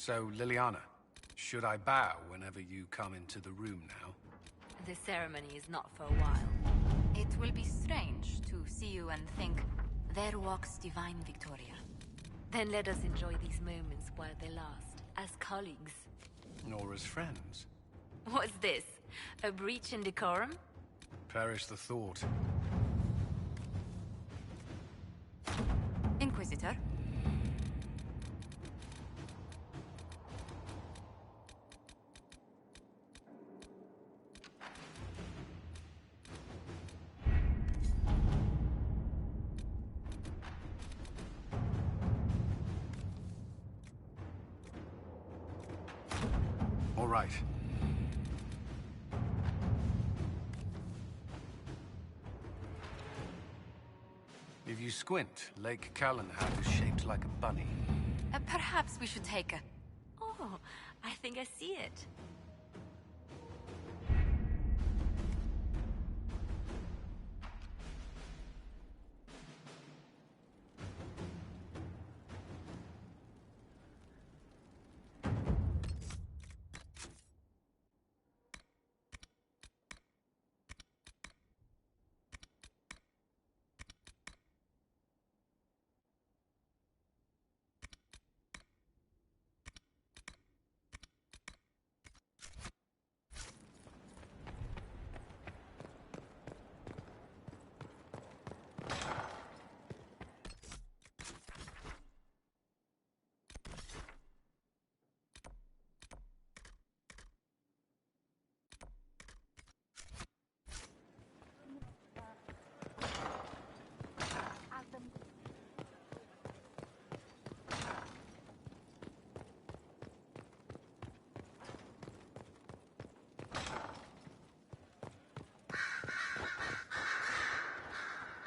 So, Liliana, should I bow whenever you come into the room now? The ceremony is not for a while. It will be strange to see you and think, there walks divine Victoria. Then let us enjoy these moments while they last, as colleagues. Nor as friends? What's this? A breach in decorum? Perish the thought. Inquisitor? All right. If you squint, Lake Callanhad is shaped like a bunny. Perhaps we should take a... Oh, I think I see it.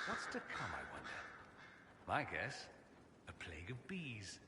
What's to come, I wonder? My guess, a plague of bees.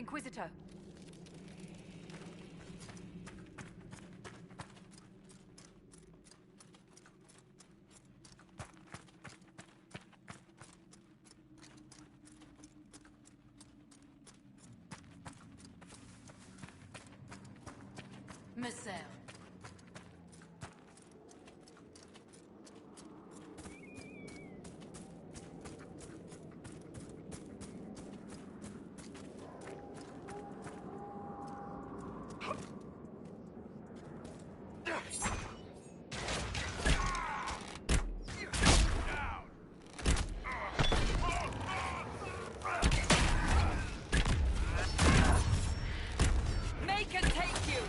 Inquisitor. Monsieur. Make it take you!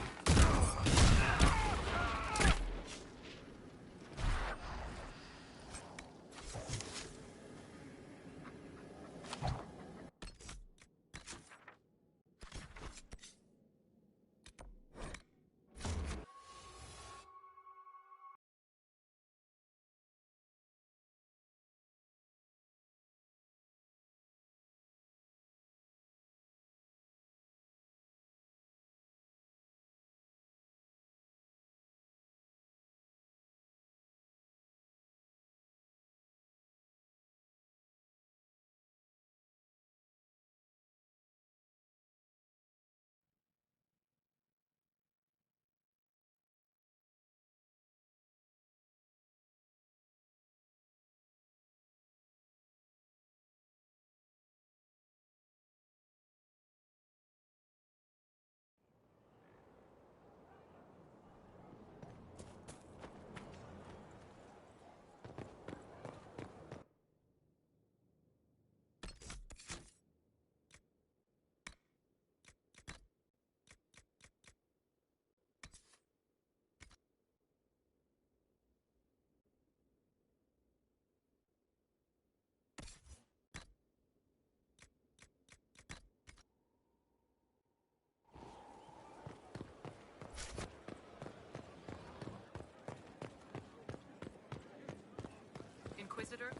Inquisitor?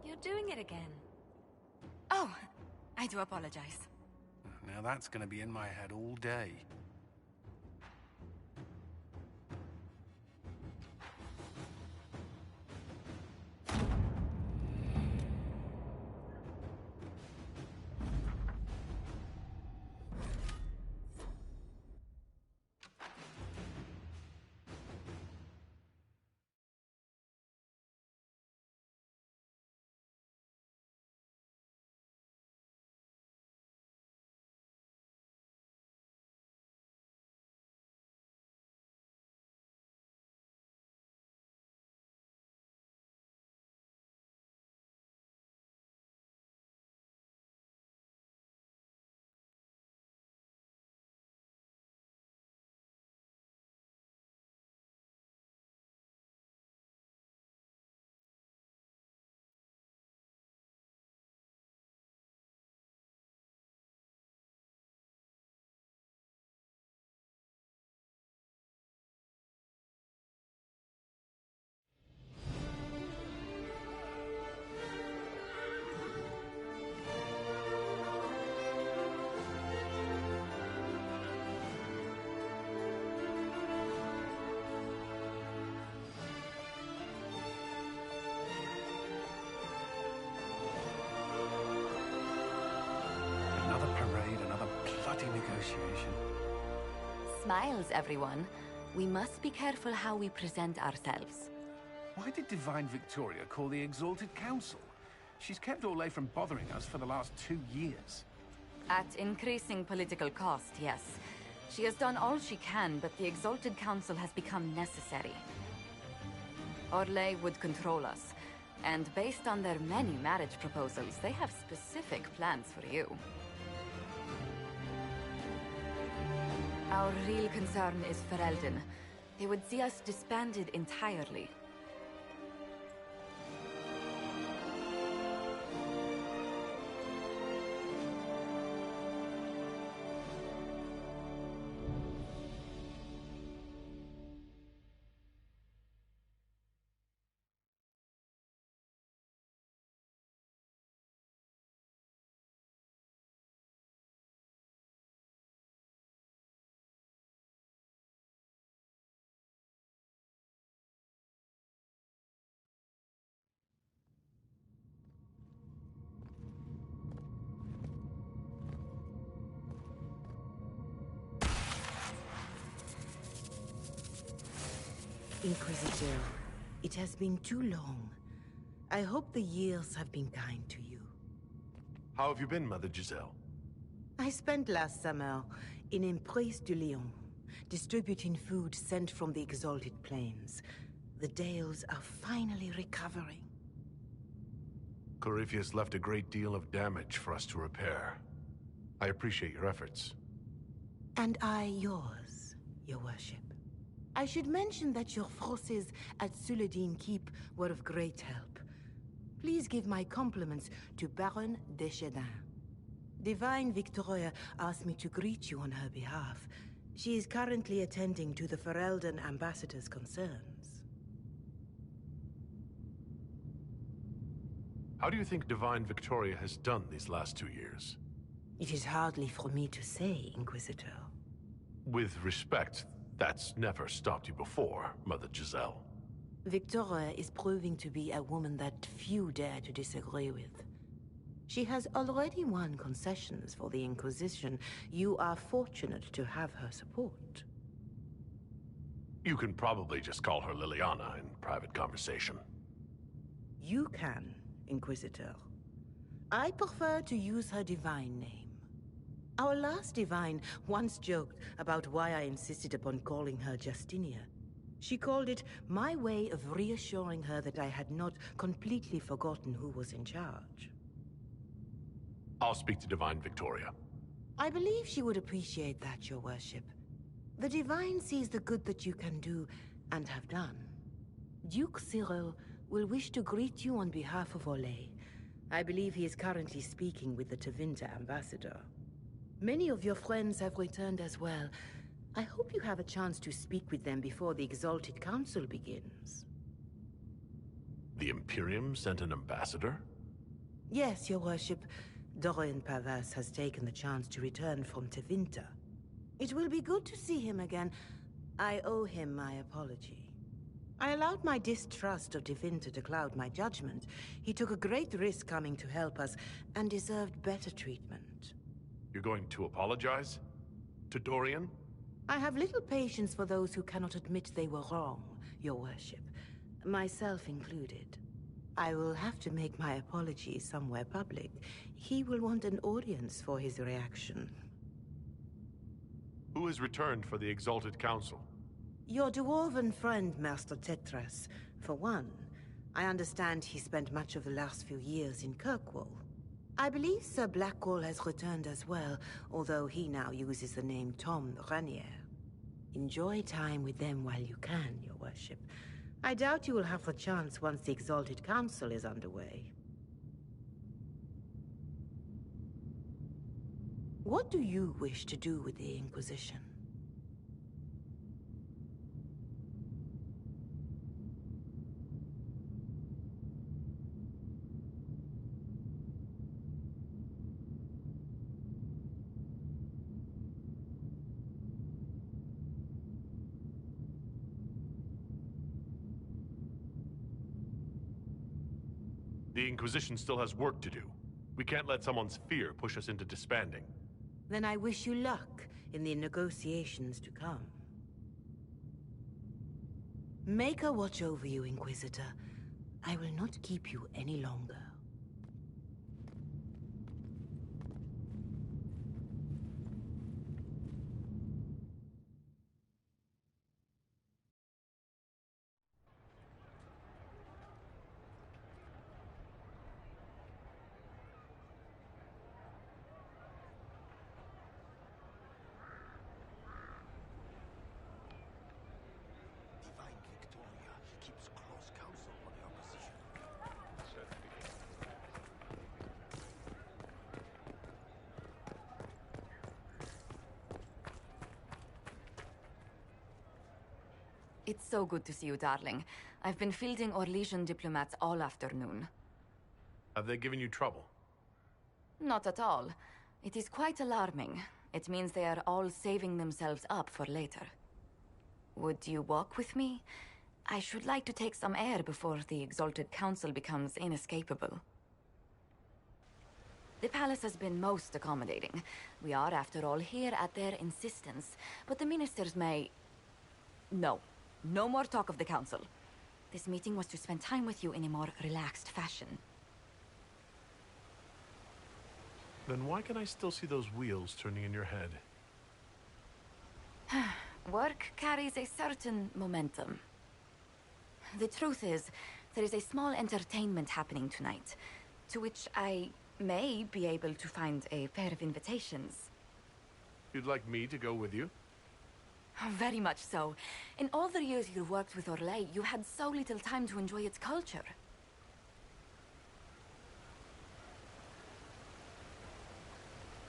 You're doing it again. Oh, I do apologize. Now that's gonna be in my head all day. Negotiation. Smiles, everyone. We must be careful how we present ourselves. Why did Divine Victoria call the Exalted Council? She's kept Orlais from bothering us for the last 2 years. At increasing political cost, yes. She has done all she can, but the Exalted Council has become necessary. Orlais would control us, and based on their many marriage proposals, they have specific plans for you. Our real concern is Ferelden. They would see us disbanded entirely. Inquisitor, it has been too long. I hope the years have been kind to you. How have you been, Mother Giselle? I spent last summer in Emprise de Lyon, distributing food sent from the Exalted Plains. The Dales are finally recovering. Corypheus left a great deal of damage for us to repair. I appreciate your efforts. And I yours, Your Worship. I should mention that your forces at Suladin Keep were of great help. Please give my compliments to Baron Deschedin. Divine Victoria asked me to greet you on her behalf. She is currently attending to the Ferelden ambassador's concerns. How do you think Divine Victoria has done these last 2 years? It is hardly for me to say, Inquisitor. With respect, that's never stopped you before, Mother Giselle. Victoria is proving to be a woman that few dare to disagree with. She has already won concessions for the Inquisition. You are fortunate to have her support. You can probably just call her Liliana in private conversation. You can, Inquisitor. I prefer to use her divine name. Our last divine once joked about why I insisted upon calling her Justinia. She called it my way of reassuring her that I had not completely forgotten who was in charge. I'll speak to Divine Victoria. I believe she would appreciate that, Your Worship. The Divine sees the good that you can do and have done. Duke Cyril will wish to greet you on behalf of Orlais. I believe he is currently speaking with the Tevinter ambassador. Many of your friends have returned as well. I hope you have a chance to speak with them before the Exalted Council begins. The Imperium sent an ambassador? Yes, Your Worship. Dorian Pavas has taken the chance to return from Tevinter. It will be good to see him again. I owe him my apology. I allowed my distrust of Tevinter to cloud my judgment. He took a great risk coming to help us, and deserved better treatment. You're going to apologize? To Dorian? I have little patience for those who cannot admit they were wrong, Your Worship. Myself included. I will have to make my apology somewhere public. He will want an audience for his reaction. Who has returned for the Exalted Council? Your dwarven friend, Master Tetras. For one, I understand he spent much of the last few years in Kirkwall. I believe Sir Blackwall has returned as well, although he now uses the name Tom Ranier. Enjoy time with them while you can, Your Worship. I doubt you will have the chance once the Exalted Council is underway. What do you wish to do with the Inquisition? The Inquisition still has work to do. We can't let someone's fear push us into disbanding. Then I wish you luck in the negotiations to come. Make her watch over you, Inquisitor. I will not keep you any longer. Divine Victoria keeps close counsel on the opposition. It's so good to see you, darling. I've been fielding Orlesian diplomats all afternoon. Have they given you trouble? Not at all. It is quite alarming. It means they are all saving themselves up for later. Would you walk with me? I should like to take some air before the Exalted Council becomes inescapable. The palace has been most accommodating. We are, after all, here at their insistence. But the ministers may... No. No more talk of the council. This meeting was to spend time with you in a more relaxed fashion. Then why can I still see those wheels turning in your head? Work carries a certain momentum. The truth is, there is a small entertainment happening tonight, to which I may be able to find a pair of invitations. You'd like me to go with you? Very much so. In all the years you've worked with Orlais, you had so little time to enjoy its culture.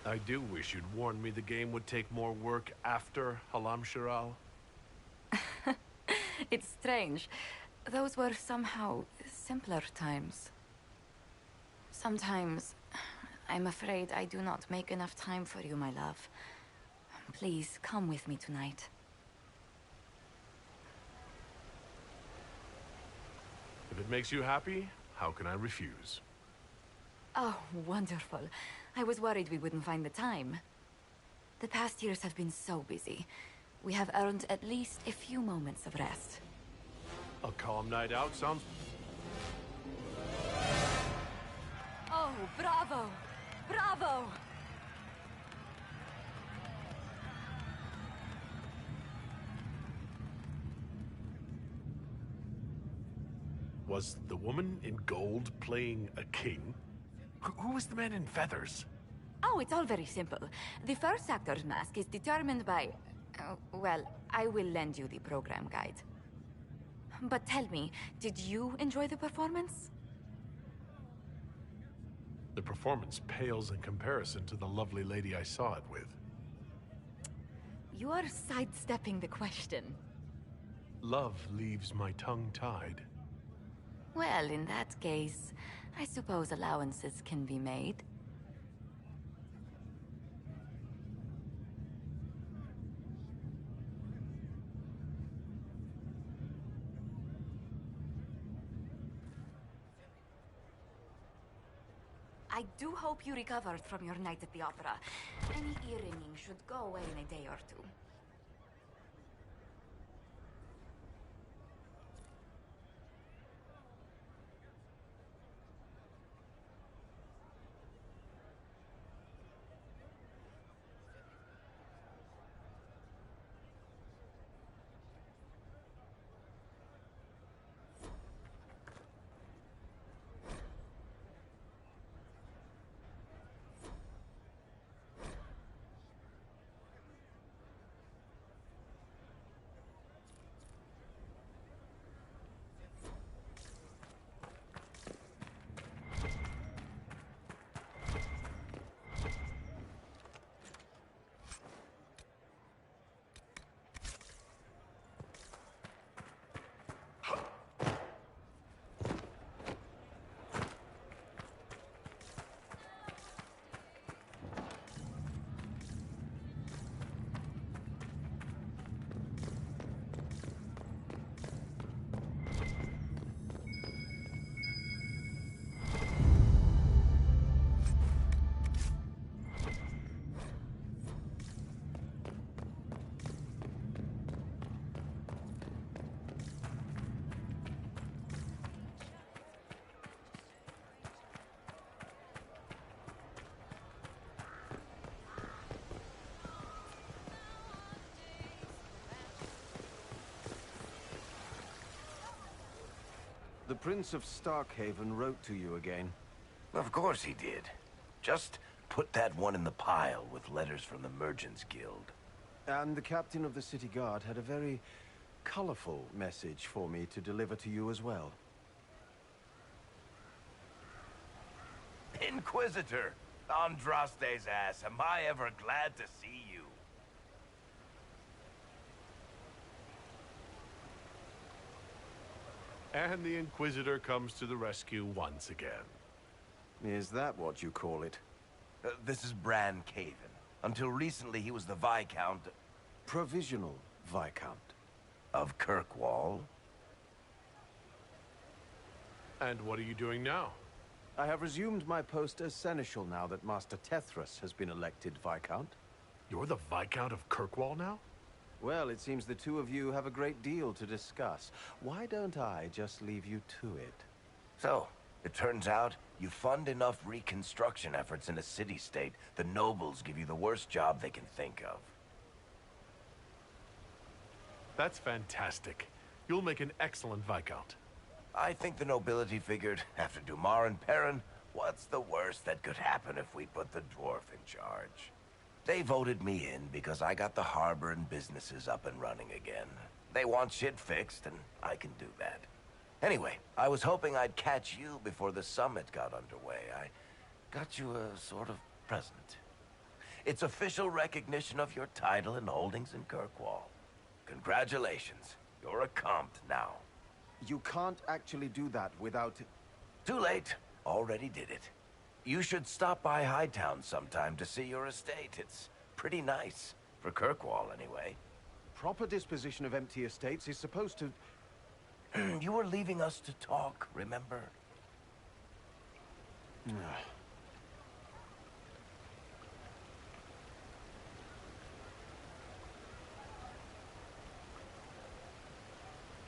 I do wish you'd warned me the game would take more work after Halam Shiral. It's strange. Those were somehow simpler times. Sometimes, I'm afraid I do not make enough time for you, my love. Please, come with me tonight. If it makes you happy, how can I refuse? Oh, wonderful. I was worried we wouldn't find the time. The past years have been so busy. We have earned at least a few moments of rest. A calm night out sounds... Oh, bravo! Bravo! Was the woman in gold playing a king? Who was the man in feathers? Oh, it's all very simple. The first actor's mask is determined by... well, I will lend you the program guide. But tell me, did you enjoy the performance? The performance pales in comparison to the lovely lady I saw it with. You are sidestepping the question. Love leaves my tongue tied. Well, in that case, I suppose allowances can be made. I do hope you recovered from your night at the opera. Any ear-ringing should go away in a day or two. The Prince of Starkhaven wrote to you again. Of course he did. Just put that one in the pile with letters from the Merchants Guild. And the captain of the city guard had a very colorful message for me to deliver to you as well. Inquisitor! Andraste's ass, am I ever glad to see you. And the Inquisitor comes to the rescue once again. Is that what you call it? This is Bran Caven. Until recently, he was the Viscount Provisional Viscount. of Kirkwall. And what are you doing now? I have resumed my post as Seneschal now that Master Tethras has been elected Viscount. You're the Viscount of Kirkwall now? Well, it seems the two of you have a great deal to discuss. Why don't I just leave you to it? So, it turns out you fund enough reconstruction efforts in a city-state, the nobles give you the worst job they can think of. That's fantastic. You'll make an excellent Viscount. I think the nobility figured, after Dumar and Perrin, what's the worst that could happen if we put the dwarf in charge? They voted me in because I got the harbor and businesses up and running again. They want shit fixed, and I can do that. Anyway, I was hoping I'd catch you before the summit got underway. I got you a sort of present. It's official recognition of your title and holdings in Kirkwall. Congratulations. You're a compt now. You can't actually do that without... Too late. Already did it. You should stop by Hightown sometime to see your estate. It's pretty nice. For Kirkwall, anyway. Proper disposition of empty estates is supposed to... You were leaving us to talk, remember?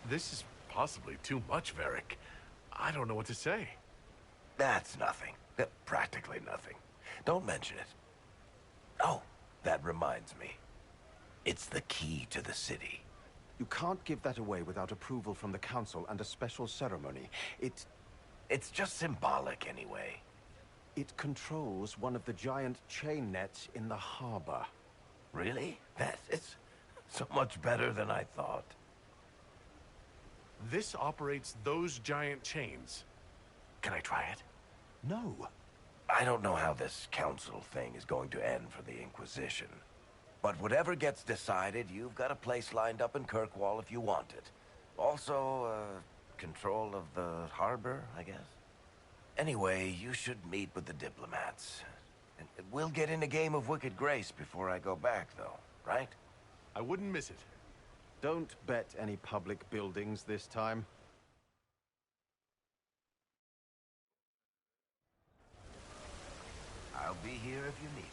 This is possibly too much, Varric. I don't know what to say. That's nothing. Practically nothing. Don't mention it. Oh, that reminds me. It's the key to the city. You can't give that away without approval from the council and a special ceremony. It's just symbolic anyway. It controls one of the giant chain nets in the harbor. Really? That is so much better than I thought. This operates those giant chains. Can I try it? No. I don't know how this council thing is going to end for the Inquisition. But whatever gets decided, you've got a place lined up in Kirkwall if you want it. Also, control of the harbor, I guess. Anyway, you should meet with the diplomats. And we'll get in a game of Wicked Grace before I go back, though, right? I wouldn't miss it. Don't bet any public buildings this time. I'll be here if you need me.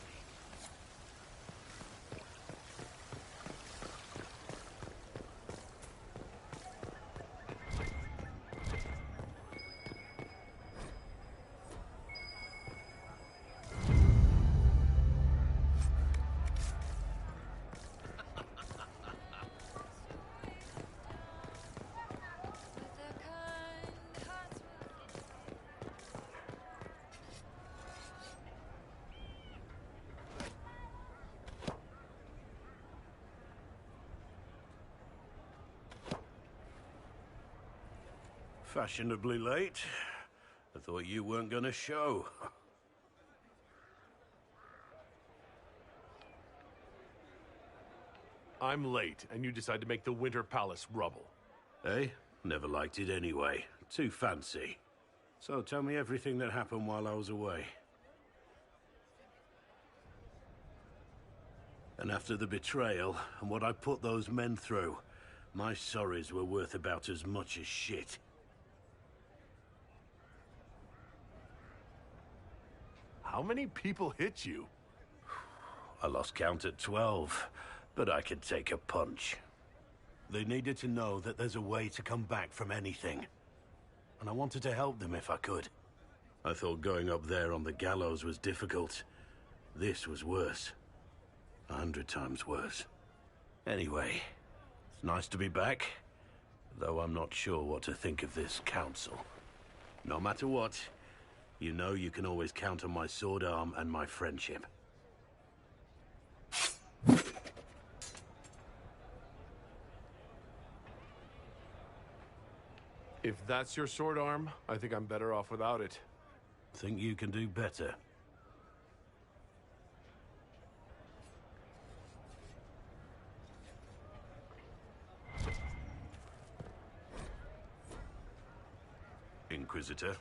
Fashionably late. I thought you weren't gonna show. I'm late, and you decide to make the Winter Palace rubble. Eh? Never liked it anyway. Too fancy. So tell me everything that happened while I was away. And after the betrayal, and what I put those men through, my sorries were worth about as much as shit. How many people hit you? I lost count at 12, but I could take a punch. They needed to know that there's a way to come back from anything. And I wanted to help them if I could. I thought going up there on the gallows was difficult. This was worse. 100 times worse. Anyway, it's nice to be back. Though I'm not sure what to think of this council. No matter what, you know you can always count on my sword arm and my friendship. If that's your sword arm, I think I'm better off without it. Think you can do better? Inquisitor.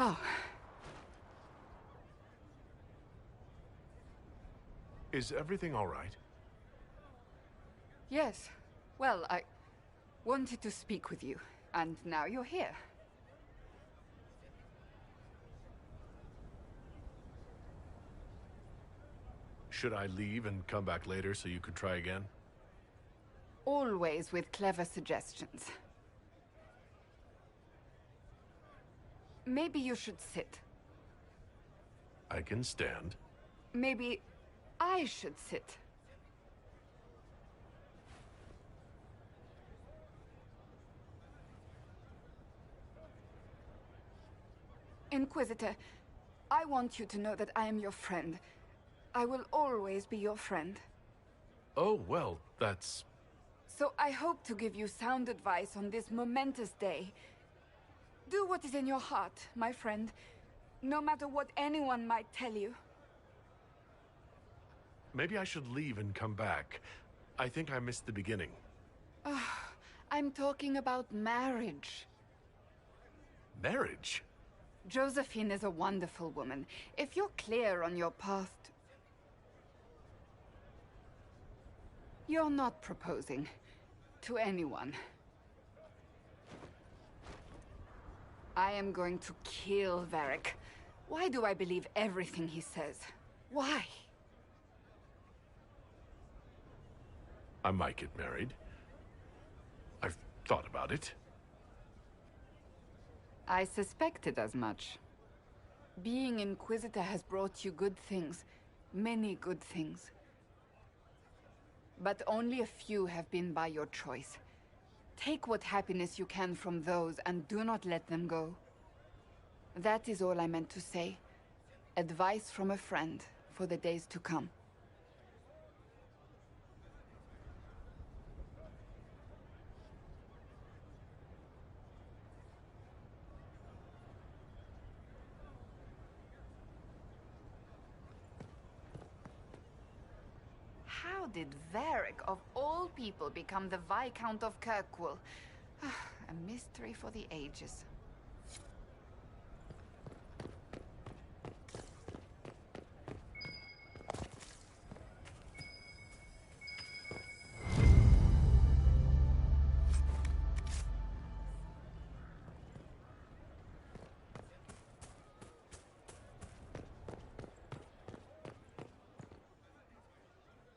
Oh. Is everything all right? Yes. Well, I wanted to speak with you, and now you're here. Should I leave and come back later so you could try again? Always with clever suggestions. Maybe you should sit. I can stand. Maybe I should sit. Inquisitor, I want you to know that I am your friend. I will always be your friend. Oh, well, that's... So I hope to give you sound advice on this momentous day. Do what is in your heart, my friend, no matter what anyone might tell you. Maybe I should leave and come back. I think I missed the beginning. I'm talking about marriage. Marriage? Josephine is a wonderful woman. If you're clear on your path You're not proposing to anyone. I am going to kill Varric. Why do I believe everything he says? Why? I might get married. I've thought about it. I suspected as much. Being Inquisitor has brought you good things. Many good things. But only a few have been by your choice. Take what happiness you can from those and do not let them go. That is all I meant to say. Advice from a friend for the days to come. How did Varric, of all people, become the Viscount of Kirkwall? A mystery for the ages.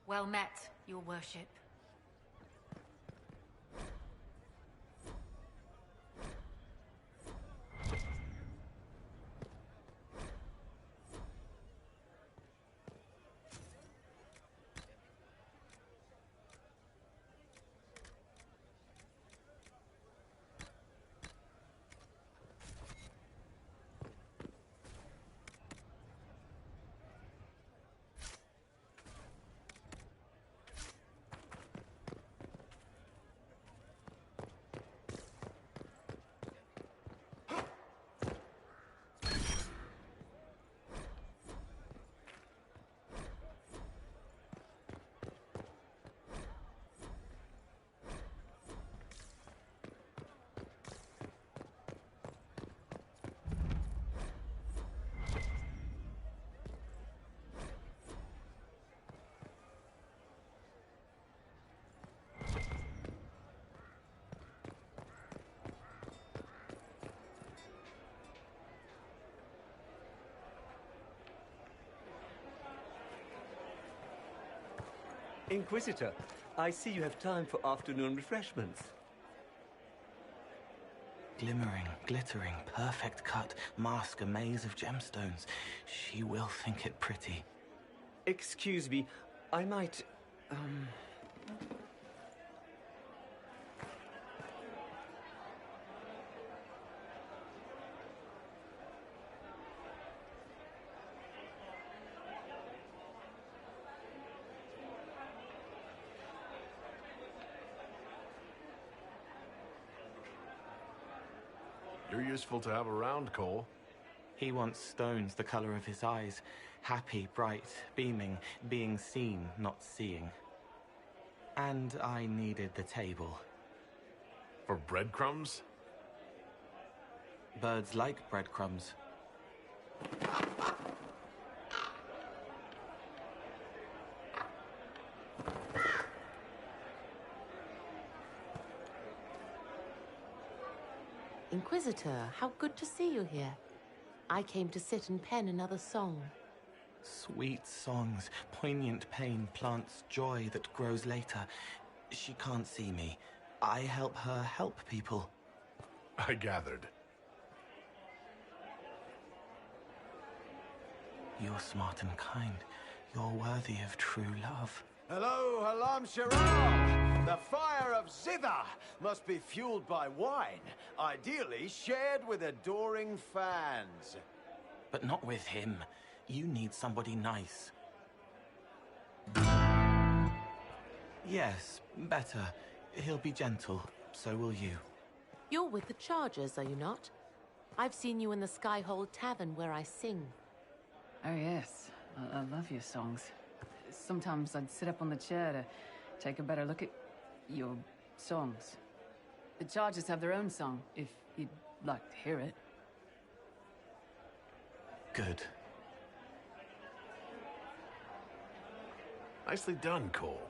Well met, your worship. Inquisitor, I see you have time for afternoon refreshments. Glimmering, glittering, perfect cut, mask a maze of gemstones. She will think it pretty. Excuse me, I might, You're useful to have around, Cole. He wants stones the color of his eyes. Happy, bright, beaming, being seen, not seeing. And I needed the table. For breadcrumbs? Birds like breadcrumbs. Inquisitor, how good to see you here. I came to sit and pen another song. Sweet songs, poignant pain plants joy that grows later. She can't see me. I help her help people. I gathered. You're smart and kind. You're worthy of true love. Hello, Halam Sharal! The fire of Zither must be fueled by wine, ideally shared with adoring fans. But not with him. You need somebody nice. Yes, better. He'll be gentle. So will you. You're with the Chargers, are you not? I've seen you in the Skyhold Tavern where I sing. Oh, yes. I love your songs. Sometimes I'd sit up on the chair to take a better look at your songs. The Chargers have their own song, if you'd like to hear it. Good. Nicely done, Cole.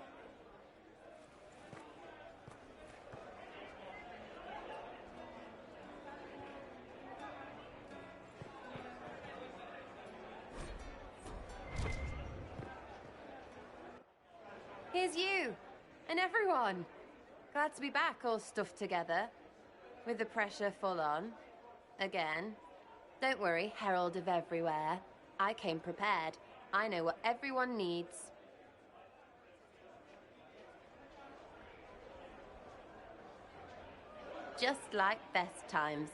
Here's you, and everyone. Glad to be back, all stuffed together. With the pressure full on. Again. Don't worry, Herald of Everywhere. I came prepared. I know what everyone needs. Just like best times.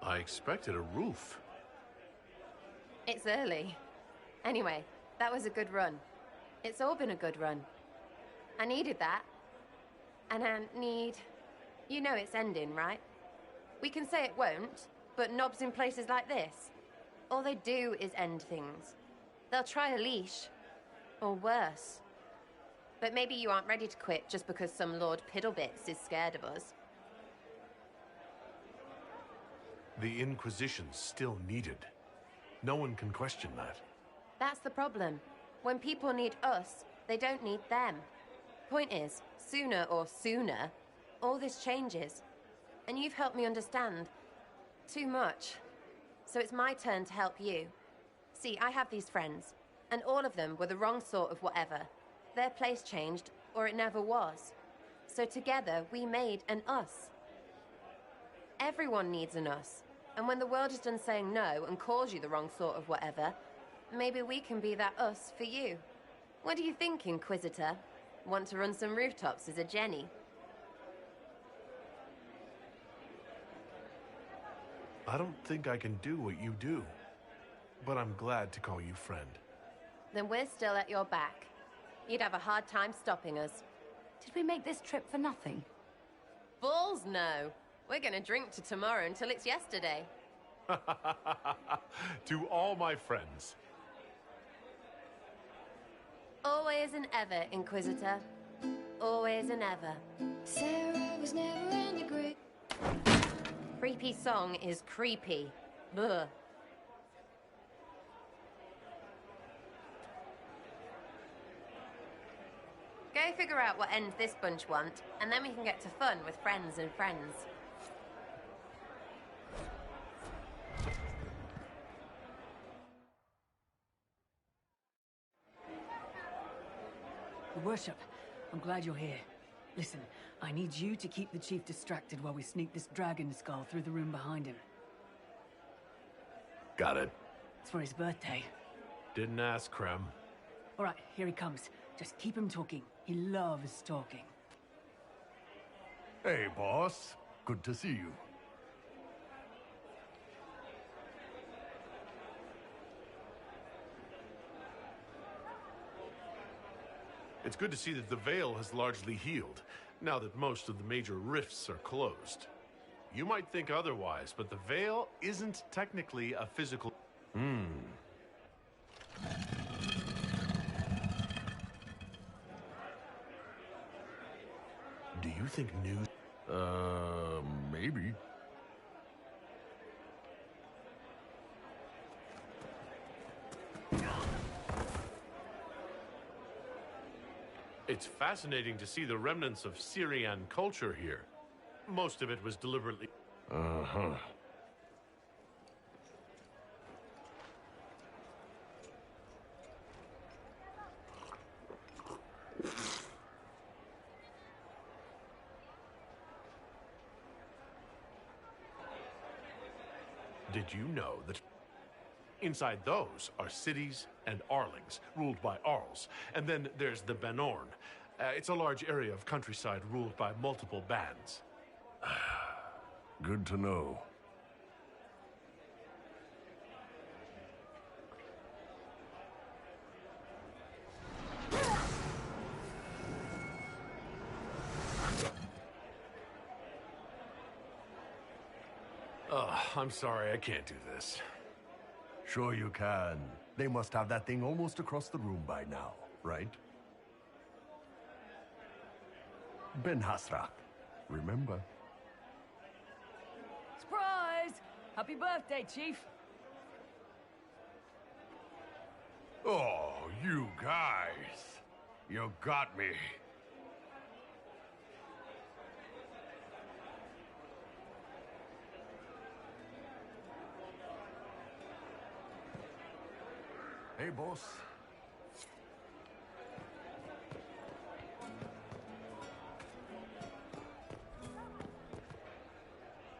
I expected a roof. It's early. Anyway, that was a good run. It's all been a good run. I needed that. And I need... You know it's ending, right? We can say it won't, but knobs in places like this, all they do is end things. They'll try a leash. Or worse. But maybe you aren't ready to quit just because some Lord Piddlebits is scared of us. The Inquisition's still needed. No one can question that. That's the problem. When people need us, they don't need them. Point is, sooner, all this changes. And you've helped me understand too much. So it's my turn to help you. See, I have these friends, and all of them were the wrong sort of whatever. Their place changed, or it never was. So together, we made an us. Everyone needs an us. And when the world is done saying no and calls you the wrong sort of whatever, maybe we can be that us for you. What do you think, Inquisitor? Want to run some rooftops as a Jenny? I don't think I can do what you do. But I'm glad to call you friend. Then we're still at your back. You'd have a hard time stopping us. Did we make this trip for nothing? Balls no. We're gonna drink to tomorrow until it's yesterday. To all my friends. Always and ever, Inquisitor. Always and ever. Sarah was never in the group. Creepy song is creepy. Ugh. Go figure out what end this bunch want, and then we can get to fun with friends and friends. Your worship, I'm glad you're here. Listen, I need you to keep the chief distracted while we sneak this dragon skull through the room behind him. Got it. It's for his birthday. Didn't ask, Krem. All right, here he comes. Just keep him talking. He loves talking. Hey, boss. Good to see you. It's good to see that the Veil has largely healed, now that most of the major rifts are closed. You might think otherwise, but the Veil isn't technically a physical... Do you think news... Maybe. It's fascinating to see the remnants of Syrian culture here. Most of it was deliberately... Uh-huh. Did you know that inside those are cities and Arlings, ruled by Arls? And then there's the Banorn. It's a large area of countryside ruled by multiple bands. Good to know. I'm sorry, I can't do this. Sure you can. They must have that thing almost across the room by now, right? Ben Hasrat, remember? Surprise! Happy birthday, Chief! Oh, you guys! You got me. Hey, boss.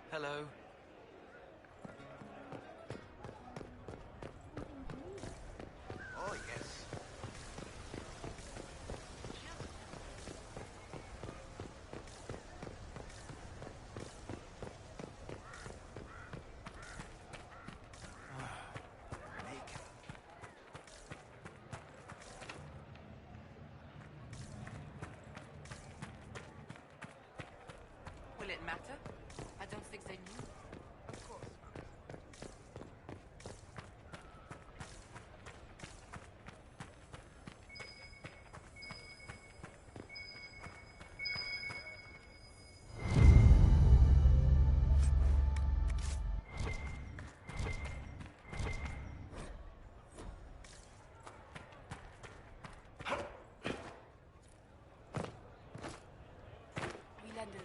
Hello. Oh, yes. Will it matter? I don't think they knew. Of course. We'll handle this.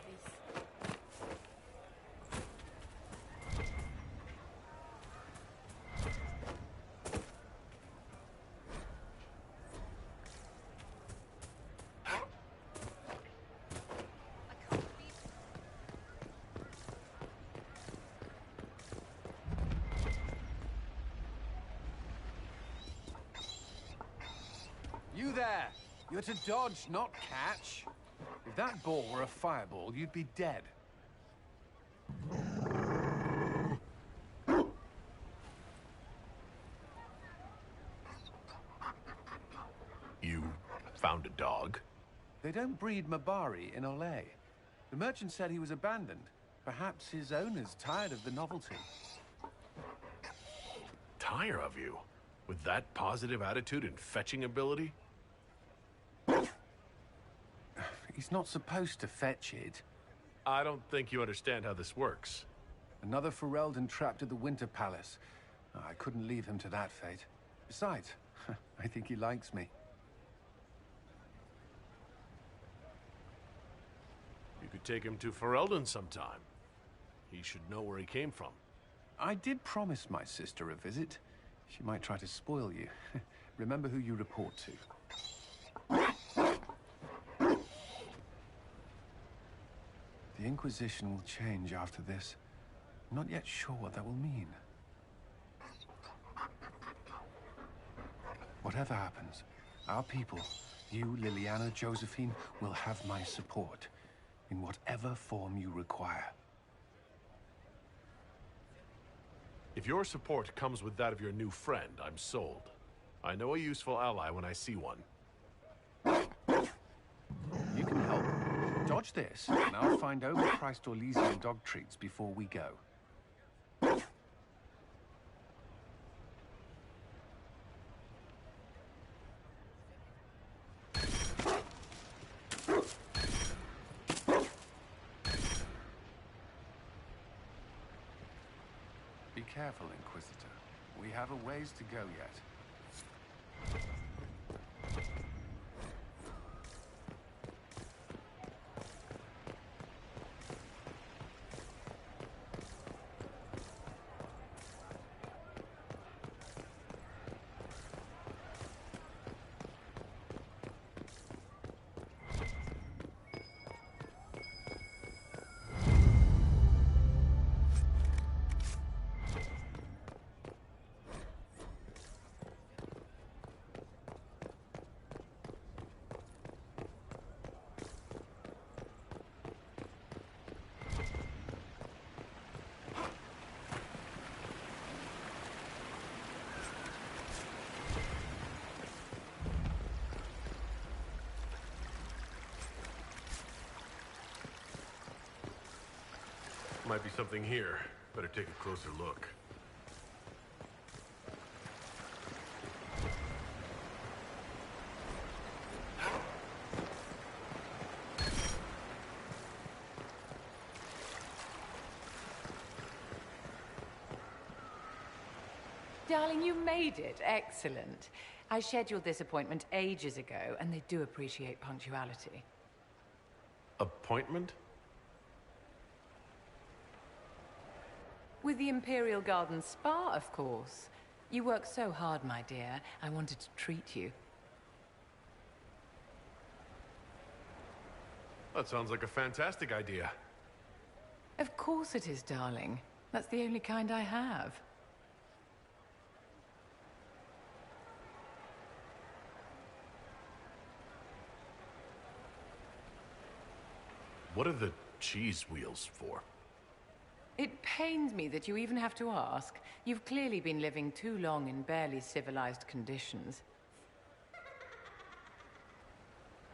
You there! You're to dodge, not catch. If that ball were a fireball, you'd be dead. You found a dog? They don't breed Mabari in Olay. The merchant said he was abandoned. Perhaps his owner's tired of the novelty. Tire of you? With that positive attitude and fetching ability? He's not supposed to fetch it. I don't think you understand how this works. Another Ferelden trapped at the Winter Palace. I couldn't leave him to that fate. Besides, I think he likes me. You could take him to Ferelden sometime. He should know where he came from. I did promise my sister a visit. She might try to spoil you. Remember who you report to. The Inquisition will change after this. I'm not yet sure what that will mean. Whatever happens, our people, you, Liliana, Josephine, will have my support in whatever form you require. If your support comes with that of your new friend, I'm sold. I know a useful ally when I see one. You can help. Dodge this, and I'll find overpriced Orlesian dog treats before we go. Be careful, Inquisitor. We have a ways to go yet. Might be something here. Better take a closer look. Darling, you made it. Excellent. I scheduled this appointment ages ago, and they do appreciate punctuality. Appointment? With the Imperial Garden Spa, of course. You work so hard, my dear. I wanted to treat you. That sounds like a fantastic idea. Of course it is, darling. That's the only kind I have. What are the cheese wheels for? It pains me that you even have to ask. You've clearly been living too long in barely civilized conditions.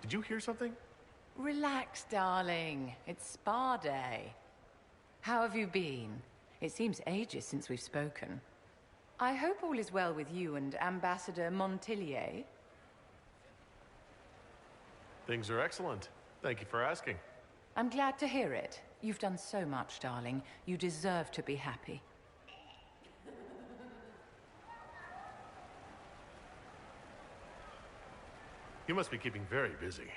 Did you hear something? Relax, darling. It's spa day. How have you been? It seems ages since we've spoken. I hope all is well with you and Ambassador Montillier. Things are excellent. Thank you for asking. I'm glad to hear it. You've done so much, darling. You deserve to be happy. You must be keeping very busy.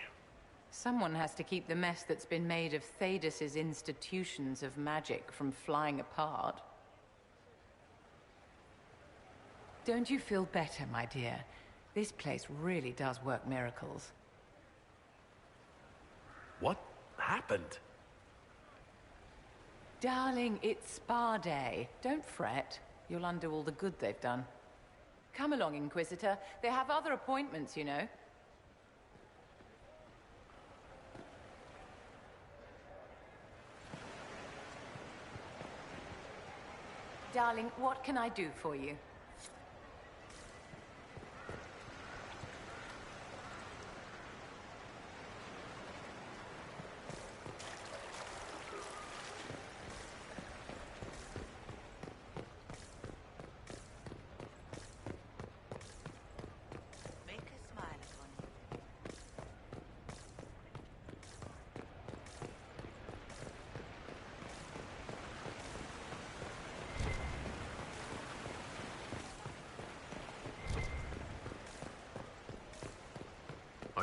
Someone has to keep the mess that's been made of Thaddeus' institutions of magic from flying apart. Don't you feel better, my dear? This place really does work miracles. What happened? Darling, it's spa day. Don't fret. You'll undo all the good they've done. Come along, Inquisitor. They have other appointments, you know. Darling, what can I do for you?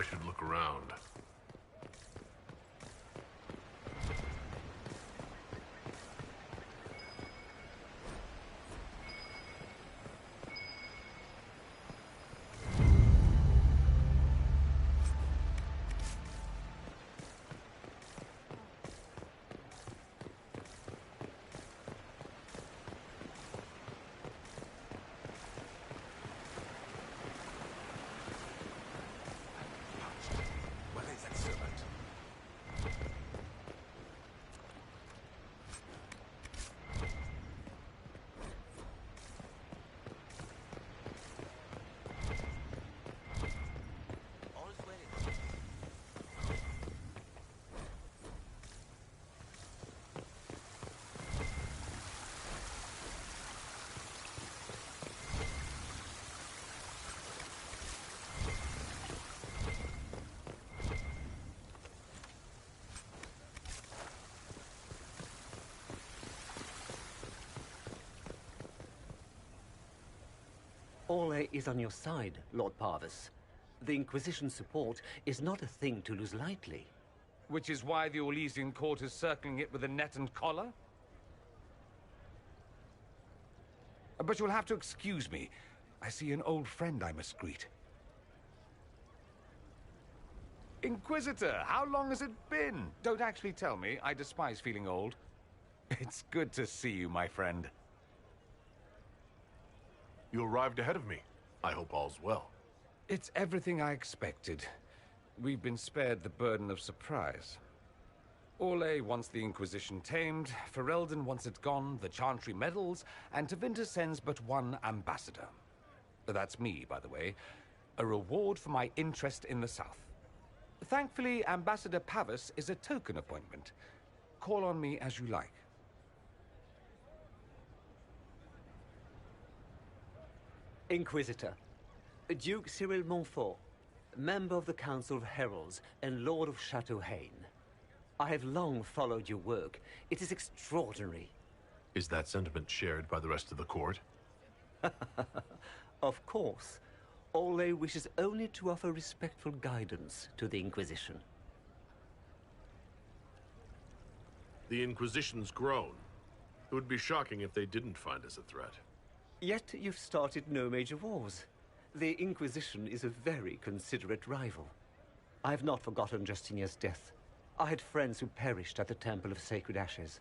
I should look around. Orlais is on your side, Lord Parvis. The Inquisition's support is not a thing to lose lightly. Which is why the Orlesian court is circling it with a net and collar? But you'll have to excuse me. I see an old friend I must greet. Inquisitor, how long has it been? Don't actually tell me. I despise feeling old. It's good to see you, my friend. You arrived ahead of me. I hope all's well. It's everything I expected. We've been spared the burden of surprise. Orlais wants the Inquisition tamed, Ferelden wants it gone, the Chantry meddles, and Tevinter sends but one ambassador. That's me, by the way. A reward for my interest in the South. Thankfully, Ambassador Pavis is a token appointment. Call on me as you like. Inquisitor, Duke Cyril Montfort, member of the Council of Heralds and Lord of Chateau Haine. I have long followed your work. It is extraordinary. Is that sentiment shared by the rest of the court? Of course. Orlais wishes only to offer respectful guidance to the Inquisition. The Inquisition's grown. It would be shocking if they didn't find us a threat. Yet you've started no major wars. The Inquisition is a very considerate rival. I have not forgotten Justinia's death. I had friends who perished at the Temple of Sacred Ashes.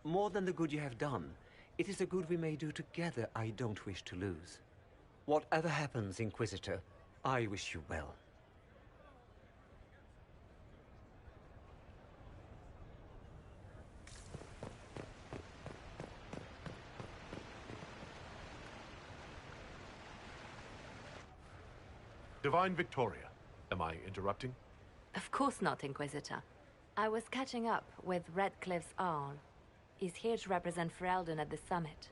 More than the good you have done, it is a good we may do together I don't wish to lose. Whatever happens, Inquisitor, I wish you well. Divine Victoria, am I interrupting? Of course not, Inquisitor. I was catching up with Redcliffe's Arl. He's here to represent Ferelden at the summit.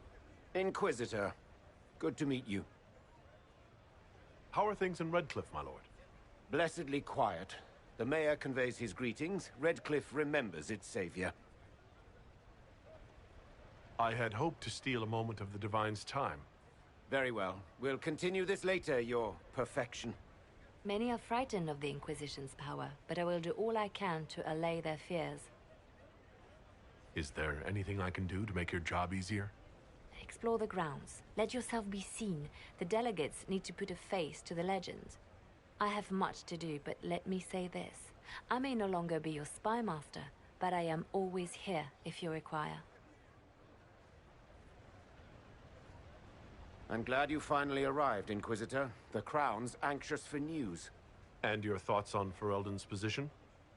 Inquisitor, good to meet you. How are things in Redcliffe, my lord? Blessedly quiet. The mayor conveys his greetings. Redcliffe remembers its savior. I had hoped to steal a moment of the Divine's time. Very well. We'll continue this later, your perfection. Many are frightened of the Inquisition's power, but I will do all I can to allay their fears. Is there anything I can do to make your job easier? Explore the grounds. Let yourself be seen. The delegates need to put a face to the legend. I have much to do, but let me say this. I may no longer be your spy master, but I am always here if you require. I'm glad you finally arrived, Inquisitor. The Crown's anxious for news. And your thoughts on Ferelden's position?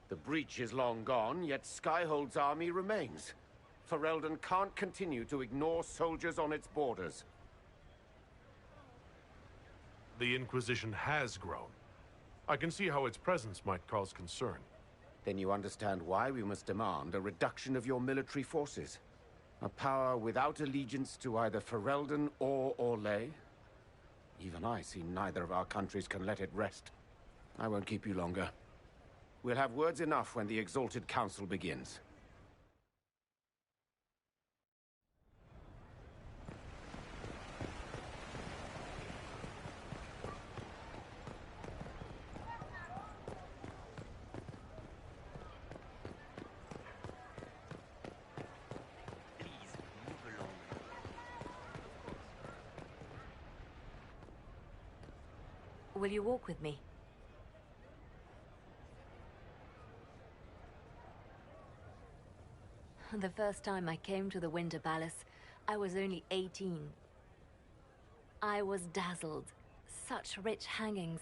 The breach is long gone, yet Skyhold's army remains. Ferelden can't continue to ignore soldiers on its borders. The Inquisition has grown. I can see how its presence might cause concern. Then you understand why we must demand a reduction of your military forces. A power without allegiance to either Ferelden or Orlais? Even I see neither of our countries can let it rest. I won't keep you longer. We'll have words enough when the Exalted Council begins. Will you walk with me? The first time I came to the Winter Palace, I was only 18. I was dazzled. Such rich hangings,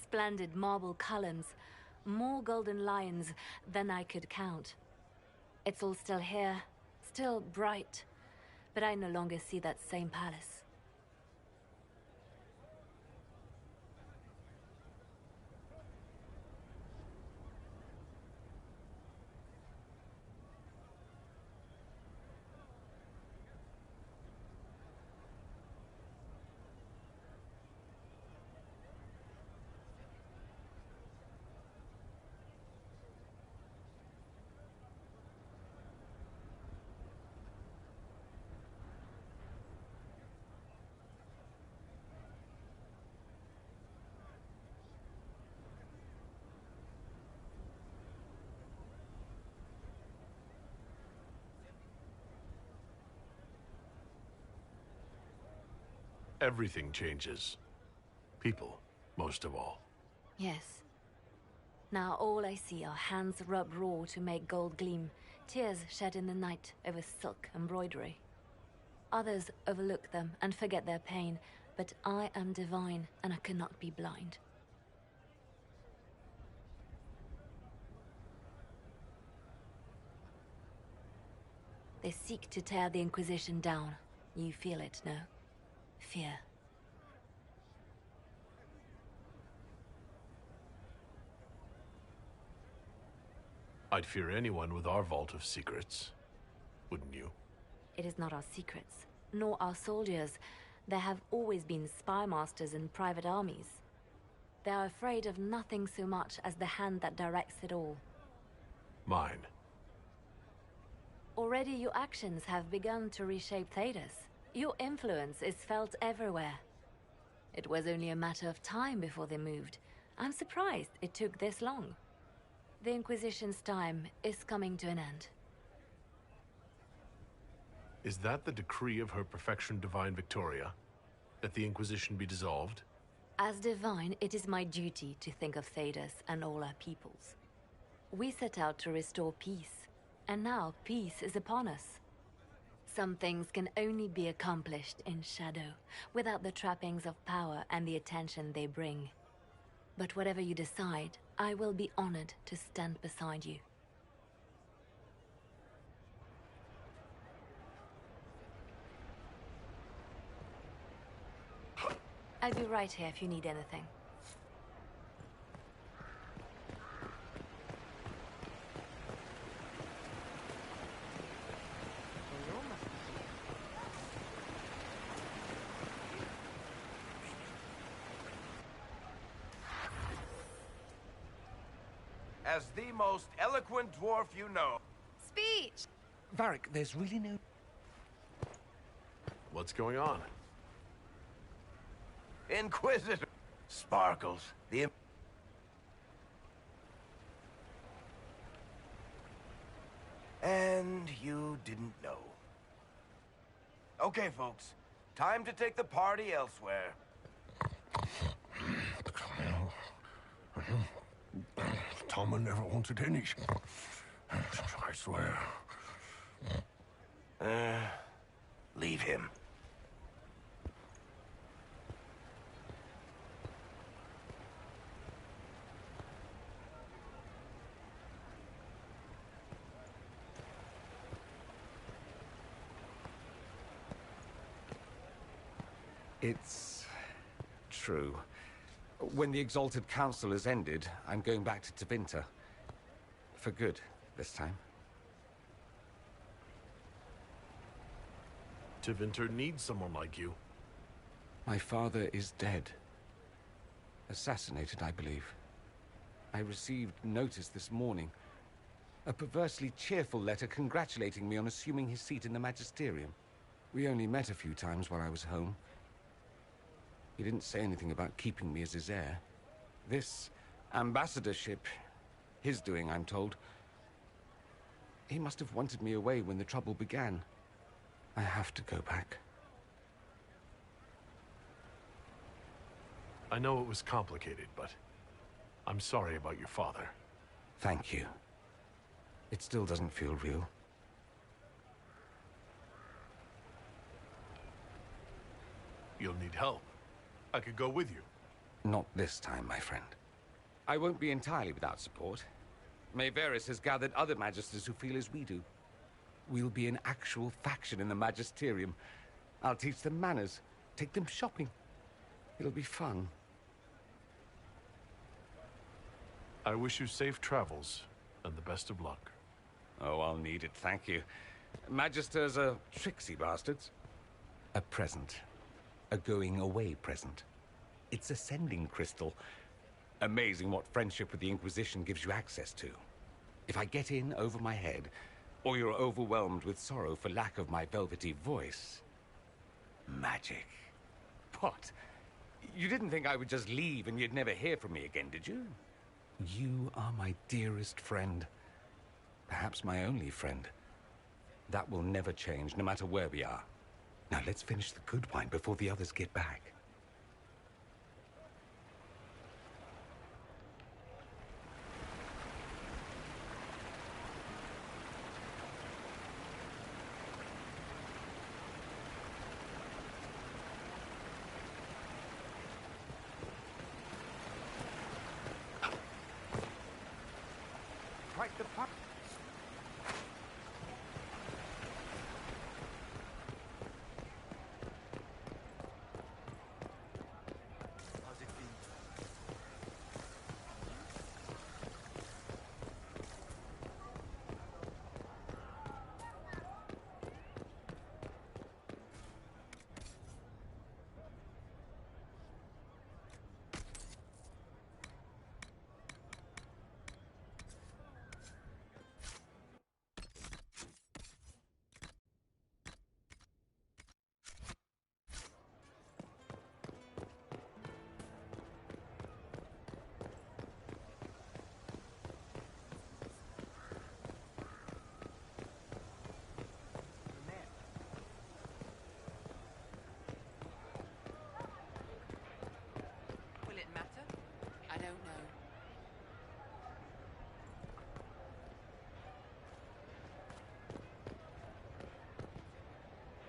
splendid marble columns, more golden lions than I could count. It's all still here, still bright, but I no longer see that same palace. Everything changes. People, most of all. Yes. Now all I see are hands rubbed raw to make gold gleam, tears shed in the night over silk embroidery. Others overlook them and forget their pain, but I am divine and I cannot be blind. They seek to tear the Inquisition down. You feel it, no? Fear. I'd fear anyone with our vault of secrets. Wouldn't you? It is not our secrets, nor our soldiers. There have always been spy masters and private armies. They are afraid of nothing so much as the hand that directs it all. Mine. Already your actions have begun to reshape Thedas. Your influence is felt everywhere. It was only a matter of time before they moved. I'm surprised it took this long. The Inquisition's time is coming to an end. Is that the decree of Her Perfection Divine Victoria? That the Inquisition be dissolved? As divine, it is my duty to think of Thedas and all our peoples. We set out to restore peace, and now peace is upon us. Some things can only be accomplished in shadow, without the trappings of power and the attention they bring. But whatever you decide, I will be honored to stand beside you. I'll be right here if you need anything. As the most eloquent dwarf you know. Speech! Varric, there's really no... What's going on? Inquisitor! Sparkles, the... And you didn't know. Okay, folks. Time to take the party elsewhere. Tama never wanted any. I swear. Leave him. It's true. When the Exalted Council has ended, I'm going back to Tevinter. For good, this time. Tevinter needs someone like you. My father is dead. Assassinated, I believe. I received notice this morning. A perversely cheerful letter congratulating me on assuming his seat in the Magisterium. We only met a few times while I was home. He didn't say anything about keeping me as his heir. This ambassadorship, his doing, I'm told. He must have wanted me away when the trouble began. I have to go back. I know it was complicated, but I'm sorry about your father. Thank you. It still doesn't feel real. You'll need help. I could go with you. Not this time, my friend. I won't be entirely without support. Mayveris has gathered other magisters who feel as we do. We'll be an actual faction in the Magisterium. I'll teach them manners, take them shopping. It'll be fun. I wish you safe travels, and the best of luck. Oh, I'll need it, thank you. Magisters are tricksy bastards. A present. A going-away present. It's a sending crystal. Amazing what friendship with the Inquisition gives you access to. If I get in over my head, or you're overwhelmed with sorrow for lack of my velvety voice... magic. What? You didn't think I would just leave and you'd never hear from me again, did you? You are my dearest friend. Perhaps my only friend. That will never change, no matter where we are. Now let's finish the good wine before the others get back.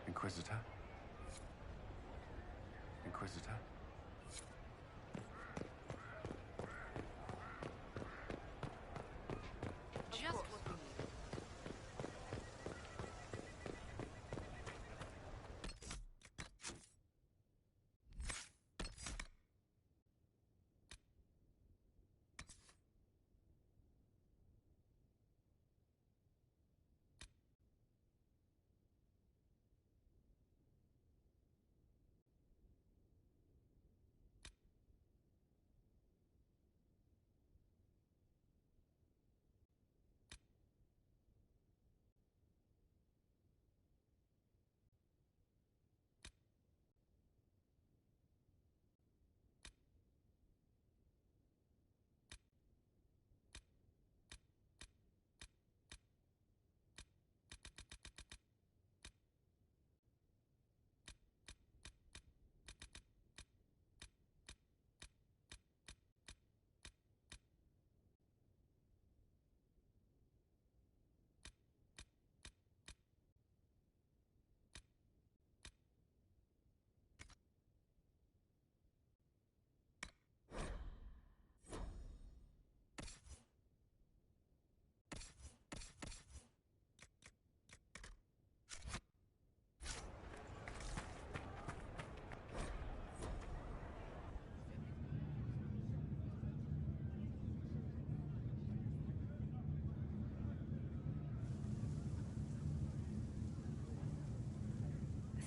Inquisitor? Inquisitor? Just what we need.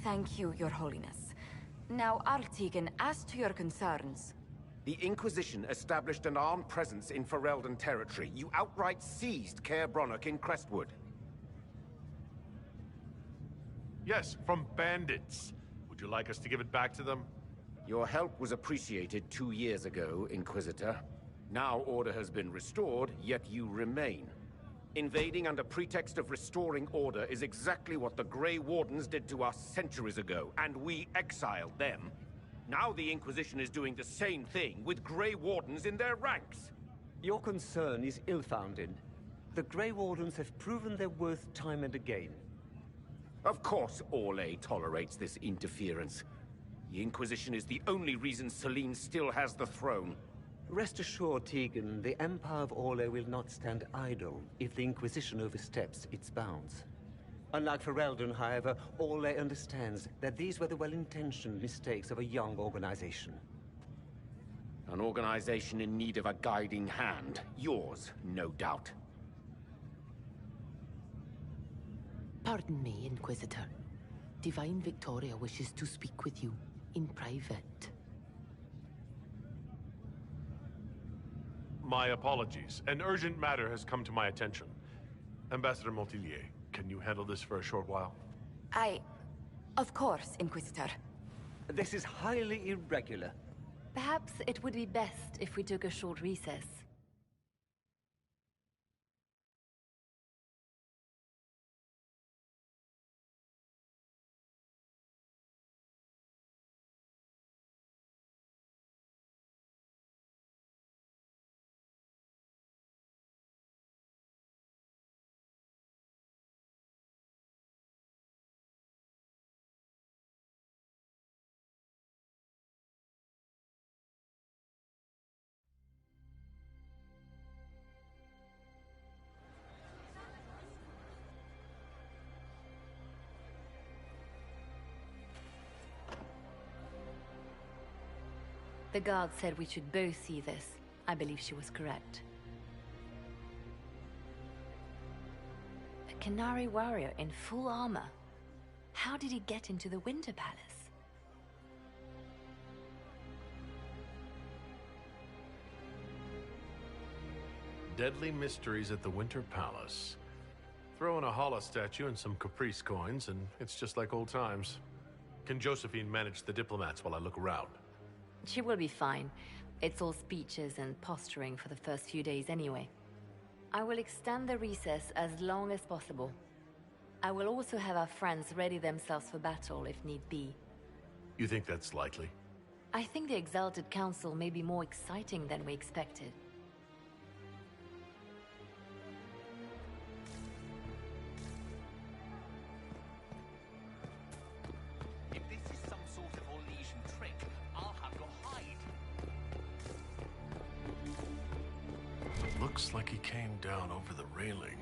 Thank you, Your Holiness. Now, Artigan, as to your concerns... The Inquisition established an armed presence in Ferelden territory. You outright seized Caer Bronach in Crestwood. Yes, from bandits. Would you like us to give it back to them? Your help was appreciated 2 years ago, Inquisitor. Now order has been restored, yet you remain. Invading under pretext of restoring order is exactly what the Grey Wardens did to us centuries ago, and we exiled them. Now the Inquisition is doing the same thing with Grey Wardens in their ranks. Your concern is ill-founded. The Grey Wardens have proven their worth time and again. Of course Orlais tolerates this interference. The Inquisition is the only reason Selene still has the throne. Rest assured, Tegan, the Empire of Orlais will not stand idle if the Inquisition oversteps its bounds. Unlike Ferelden, however, Orlais understands that these were the well-intentioned mistakes of a young organization. An organization in need of a guiding hand. Yours, no doubt. Pardon me, Inquisitor. Divine Victoria wishes to speak with you in private. My apologies. An urgent matter has come to my attention. Ambassador Montillier, can you handle this for a short while? Of course, Inquisitor. This is highly irregular. Perhaps it would be best if we took a short recess. The guard said we should both see this. I believe she was correct. A Canary warrior in full armor. How did he get into the Winter Palace? Deadly mysteries at the Winter Palace. Throw in a Hala statue and some Caprice coins, and it's just like old times. Can Josephine manage the diplomats while I look around? She will be fine. It's all speeches and posturing for the first few days anyway. I will extend the recess as long as possible. I will also have our friends ready themselves for battle if need be. You think that's likely? I think the Exalted Council may be more exciting than we expected. Looks like he came down over the railing.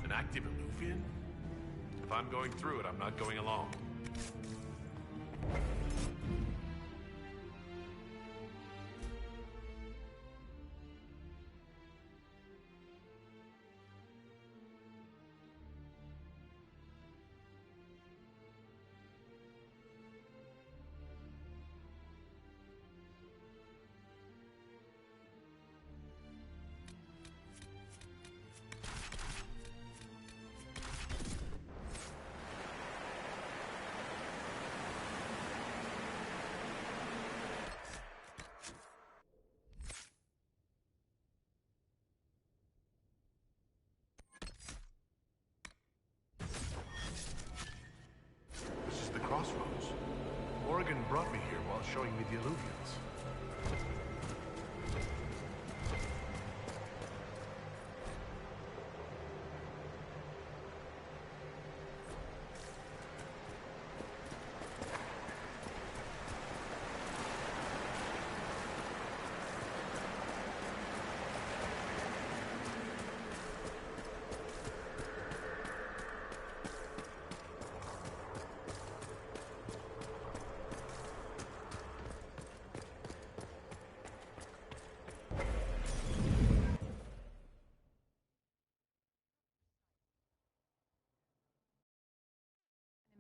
An active Elufian? If I'm going through it, I'm not going along. This is the crossroads. Oregon brought me here while showing me the Eluvians.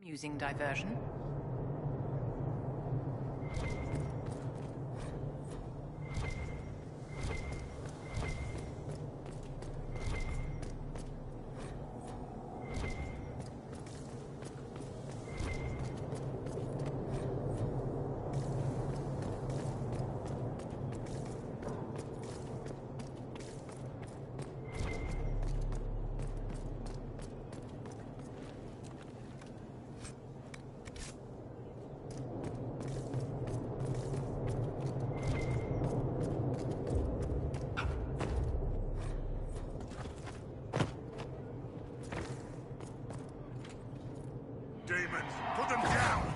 Using diversion. Demons, put them down!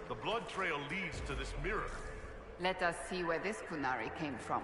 The blood trail leads to this mirror. Let us see where this Kunari came from.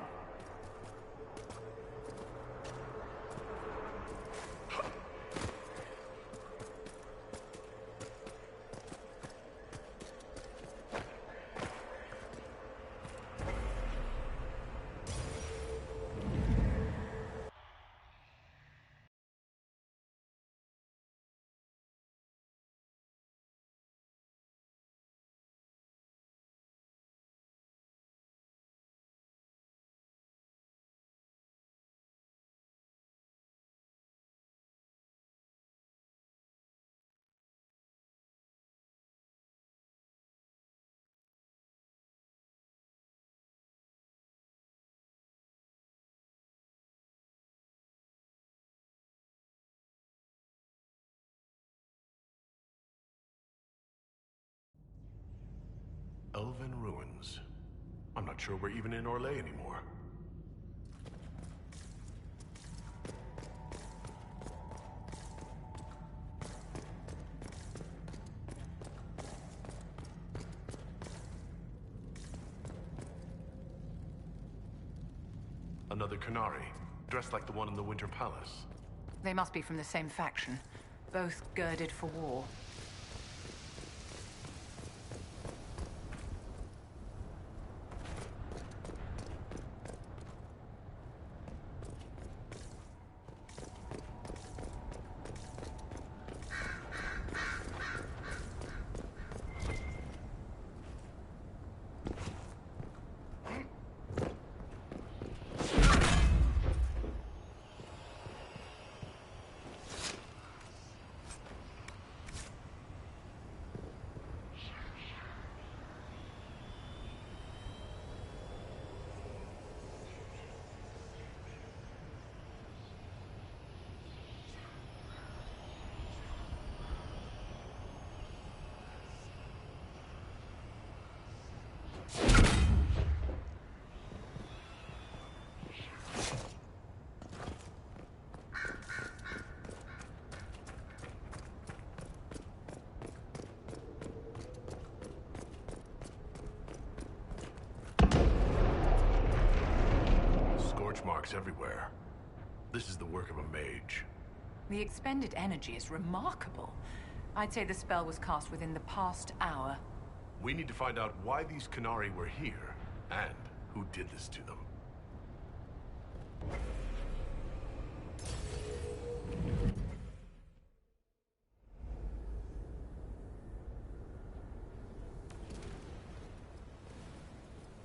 Elven ruins. I'm not sure we're even in Orlais anymore. Another Qunari, dressed like the one in the Winter Palace. They must be from the same faction, both girded for war. Marks everywhere. This is the work of a mage. The expended energy is remarkable. I'd say the spell was cast within the past hour. We need to find out why these Qunari were here, and who did this to them.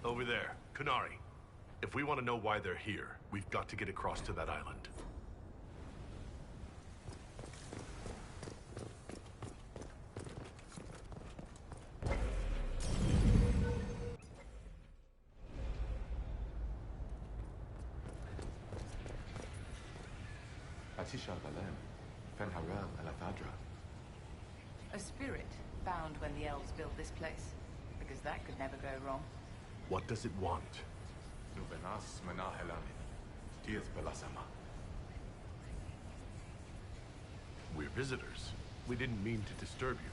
Over there, Qunari. If we want to know why they're here, we've got to get across to that island. A spirit bound when the elves built this place, because that could never go wrong. What does it want? We're visitors. We didn't mean to disturb you.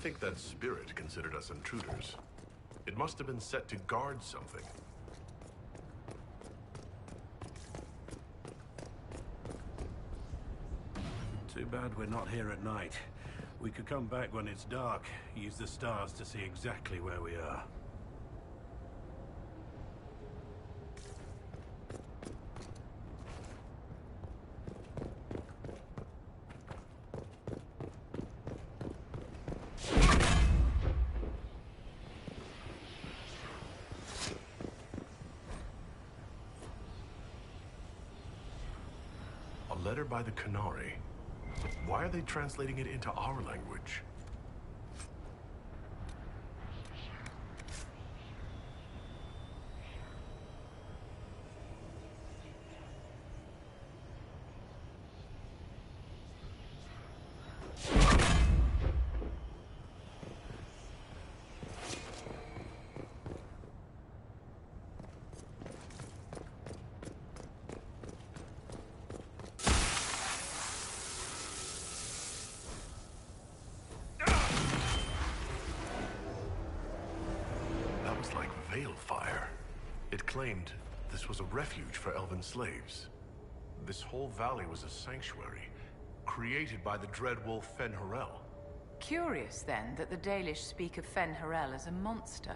think that spirit considered us intruders. It must have been set to guard something. Too bad we're not here at night. We could come back when it's dark, use the stars to see exactly where we are. A letter by the Canary. Why are they translating it into our language? Fire. It claimed this was a refuge for elven slaves. This whole valley was a sanctuary, created by the dread wolf Fen'Harel. Curious, then, that the Dalish speak of Fen'Harel as a monster.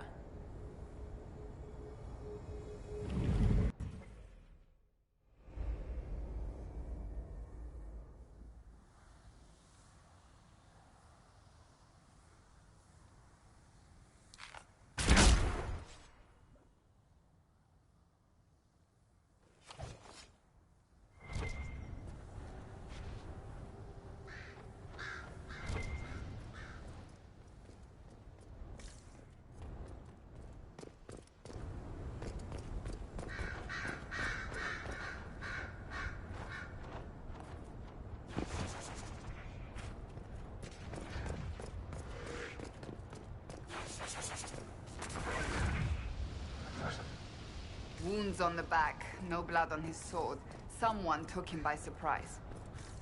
Wounds on the back, no blood on his sword. Someone took him by surprise.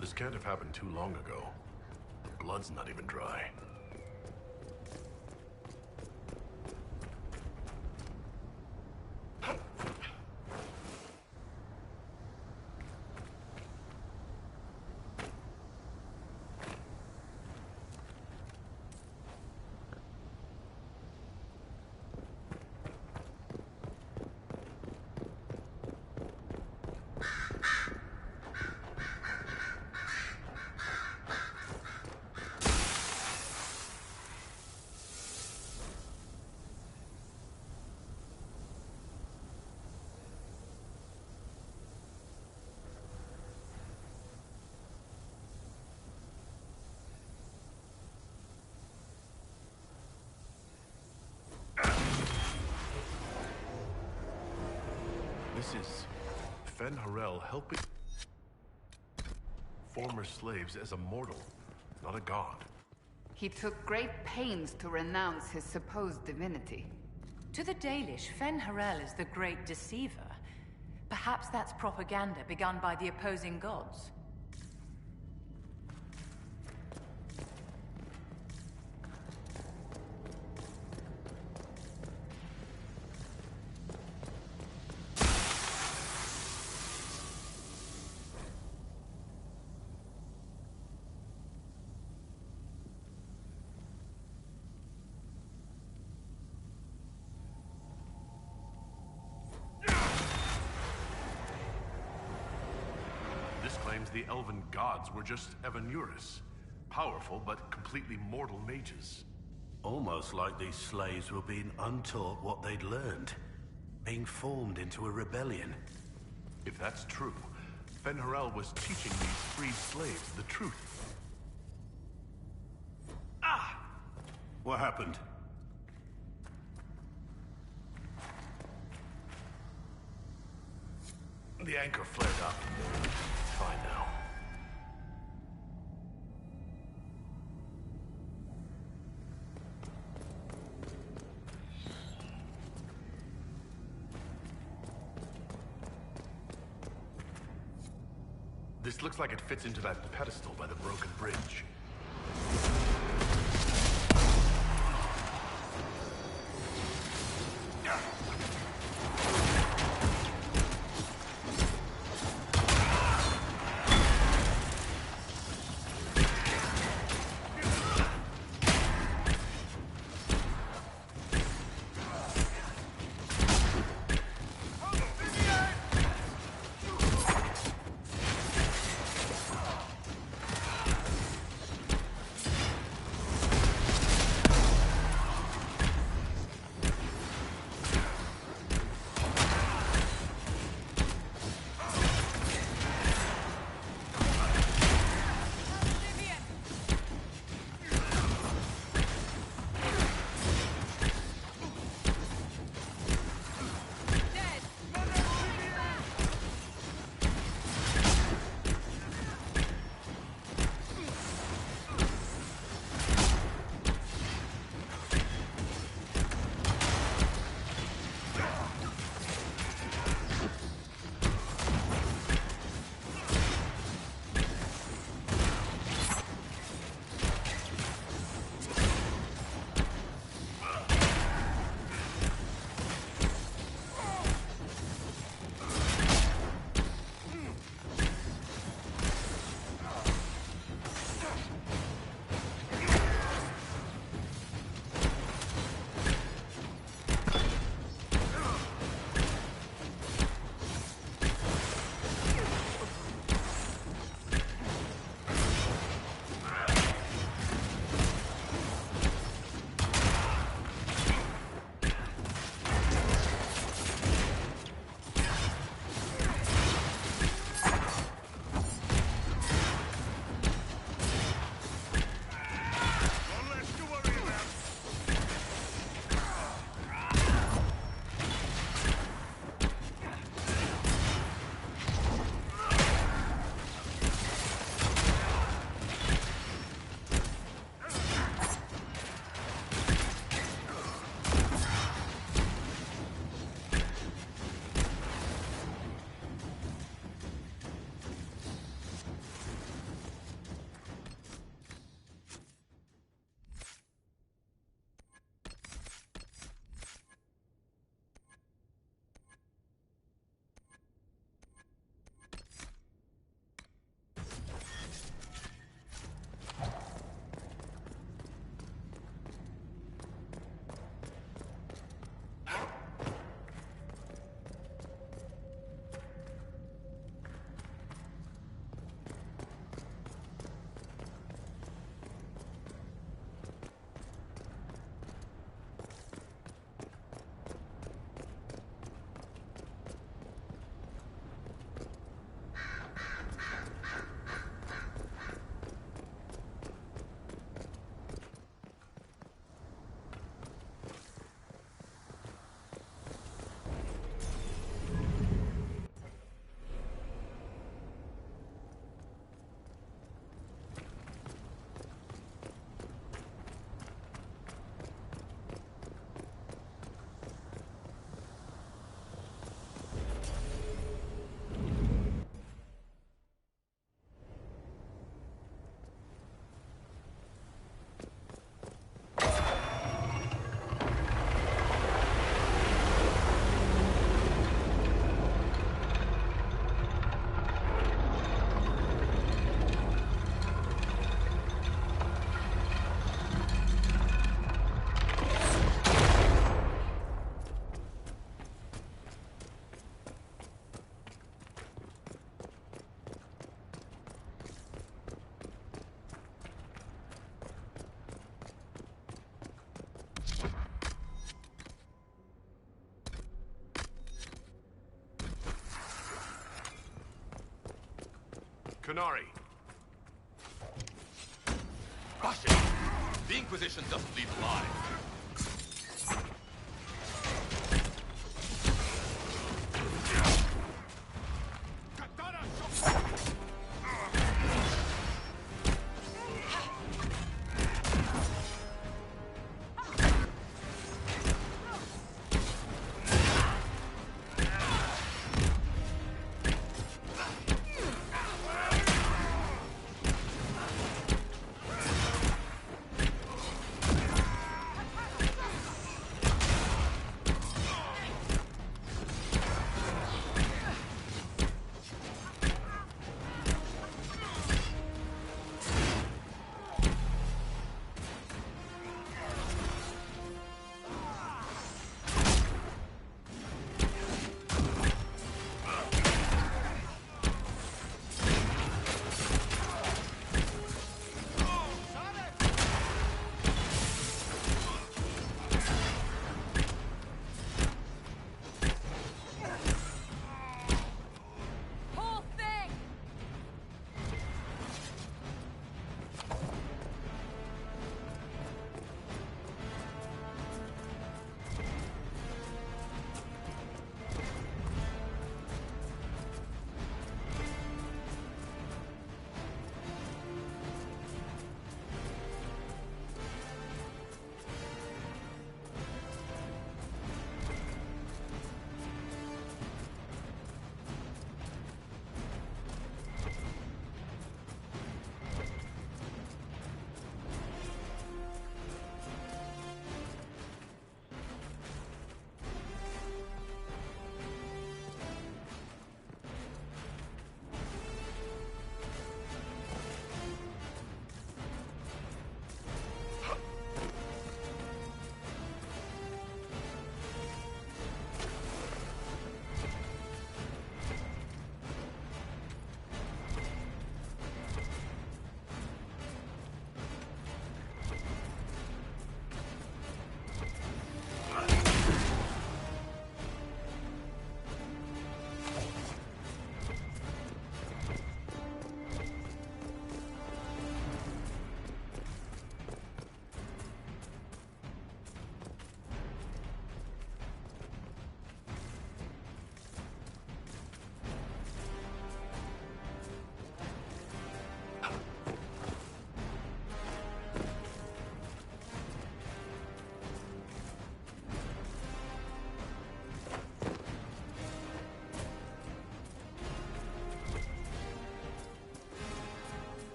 This can't have happened too long ago. The blood's not even dry. This is Fen'Harel helping former slaves as a mortal, not a god. He took great pains to renounce his supposed divinity. To the Dalish, Fen'Harel is the great deceiver. Perhaps that's propaganda begun by the opposing gods. The elven gods were just Evanuris. Powerful, but completely mortal mages. Almost like these slaves were being untaught what they'd learned. Being formed into a rebellion. If that's true, Fen'Harel was teaching these freed slaves the truth. Ah! What happened? The anchor flared up. It's fine now. This looks like it fits into that pedestal by the broken bridge. Canary. Gosh, the Inquisition doesn't leave alive.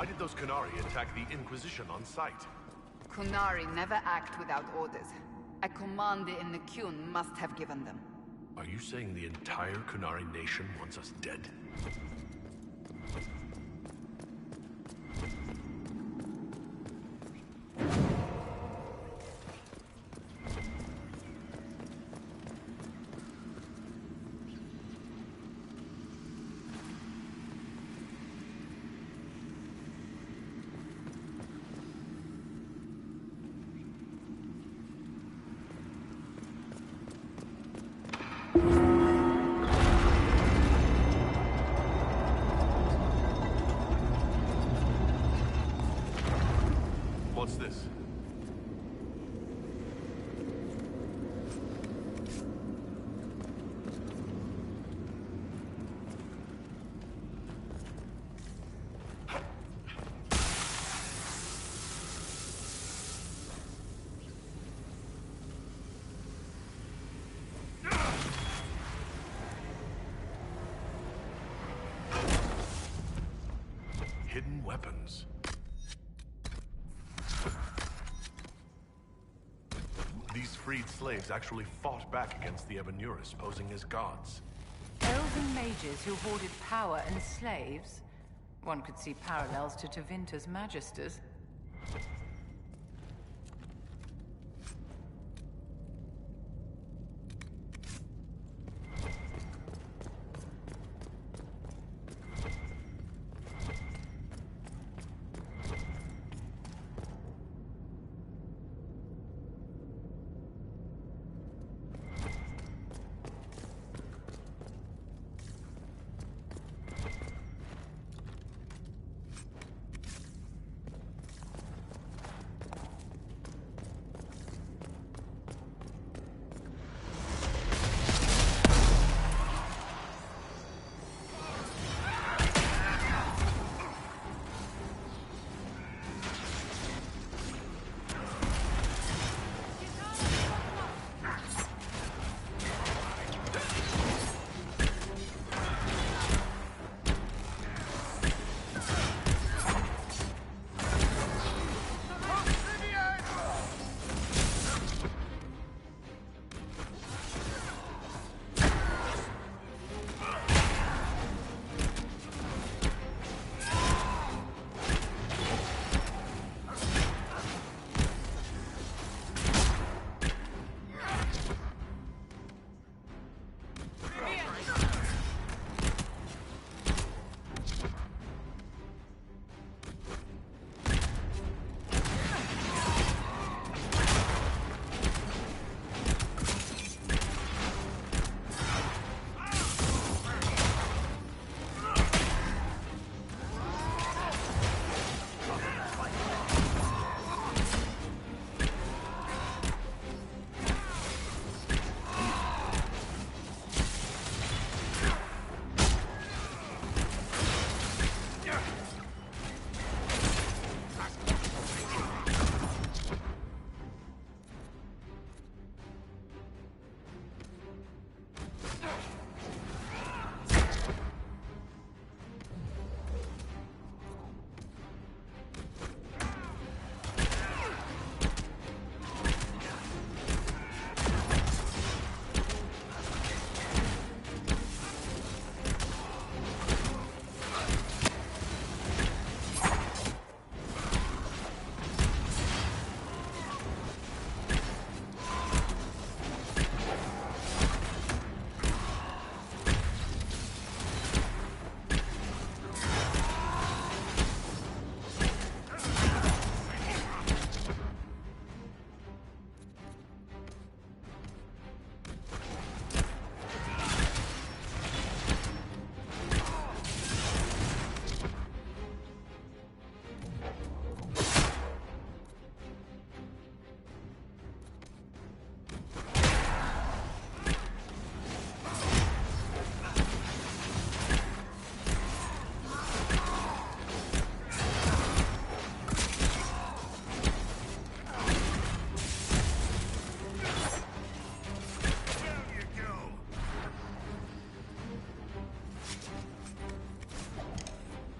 Why did those Qunari attack the Inquisition on sight? Qunari never act without orders. A commander in the Qun must have given them. Are you saying the entire Qunari nation wants us dead? What's this? Hidden weapons. These freed slaves actually fought back against the Ebenuris, posing as gods. Elven mages who hoarded power and slaves? One could see parallels to Tevinter's magisters.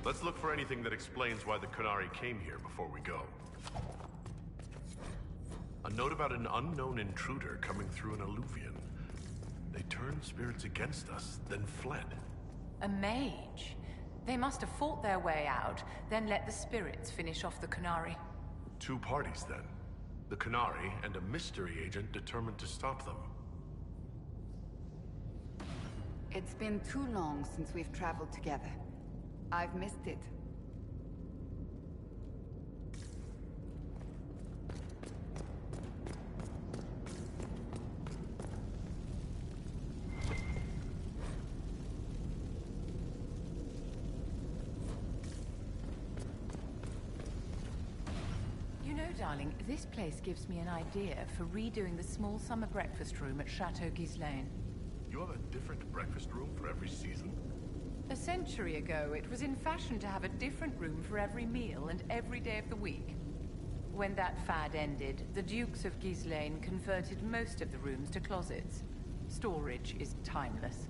Let's look for anything that explains why the Canary came here before we go. A note about an unknown intruder coming through an alluvion. They turned spirits against us, then fled. A mage? They must have fought their way out, then let the spirits finish off the Canary. Two parties, then. The Canary and a mystery agent determined to stop them. It's been too long since we've traveled together. I've missed it. You know, darling, this place gives me an idea for redoing the small summer breakfast room at Chateau Ghislaine. You have a different breakfast room for every season? A century ago, it was in fashion to have a different room for every meal and every day of the week. When that fad ended, the Dukes of Ghislaine converted most of the rooms to closets. Storage is timeless.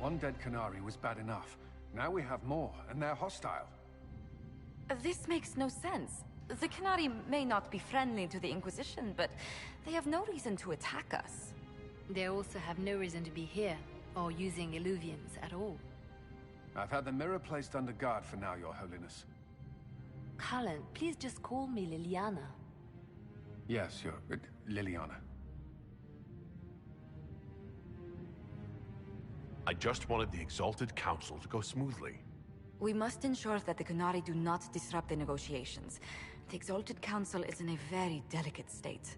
One dead Canary was bad enough. Now we have more, and they're hostile. This makes no sense. The Canary may not be friendly to the Inquisition, but they have no reason to attack us. They also have no reason to be here, or using illuvians at all. I've had the mirror placed under guard for now, Your Holiness. Cullen, please just call me Liliana. Yes, Liliana. I just wanted the Exalted Council to go smoothly. We must ensure that the Canary do not disrupt the negotiations. The Exalted Council is in a very delicate state.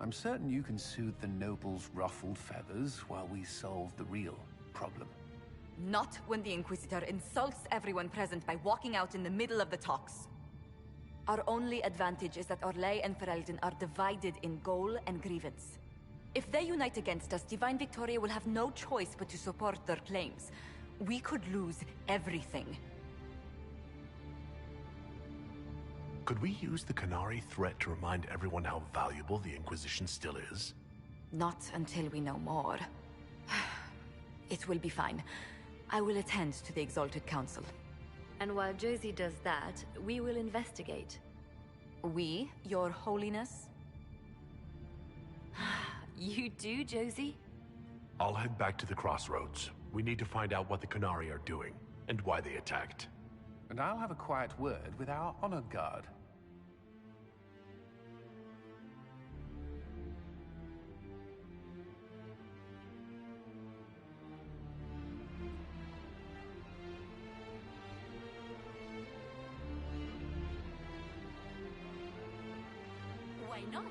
I'm certain you can soothe the nobles' ruffled feathers while we solve the real problem. Not when the Inquisitor insults everyone present by walking out in the middle of the talks. Our only advantage is that Orlais and Ferelden are divided in goal and grievance. If they unite against us, Divine Victoria will have no choice but to support their claims. We could lose everything. Could we use the Canary threat to remind everyone how valuable the Inquisition still is? Not until we know more. It will be fine. I will attend to the Exalted Council. And while Josie does that, we will investigate. We, Your Holiness? You do, Josie? I'll head back to the crossroads. We need to find out what the Canary are doing, and why they attacked. And I'll have a quiet word with our honor guard. Why not?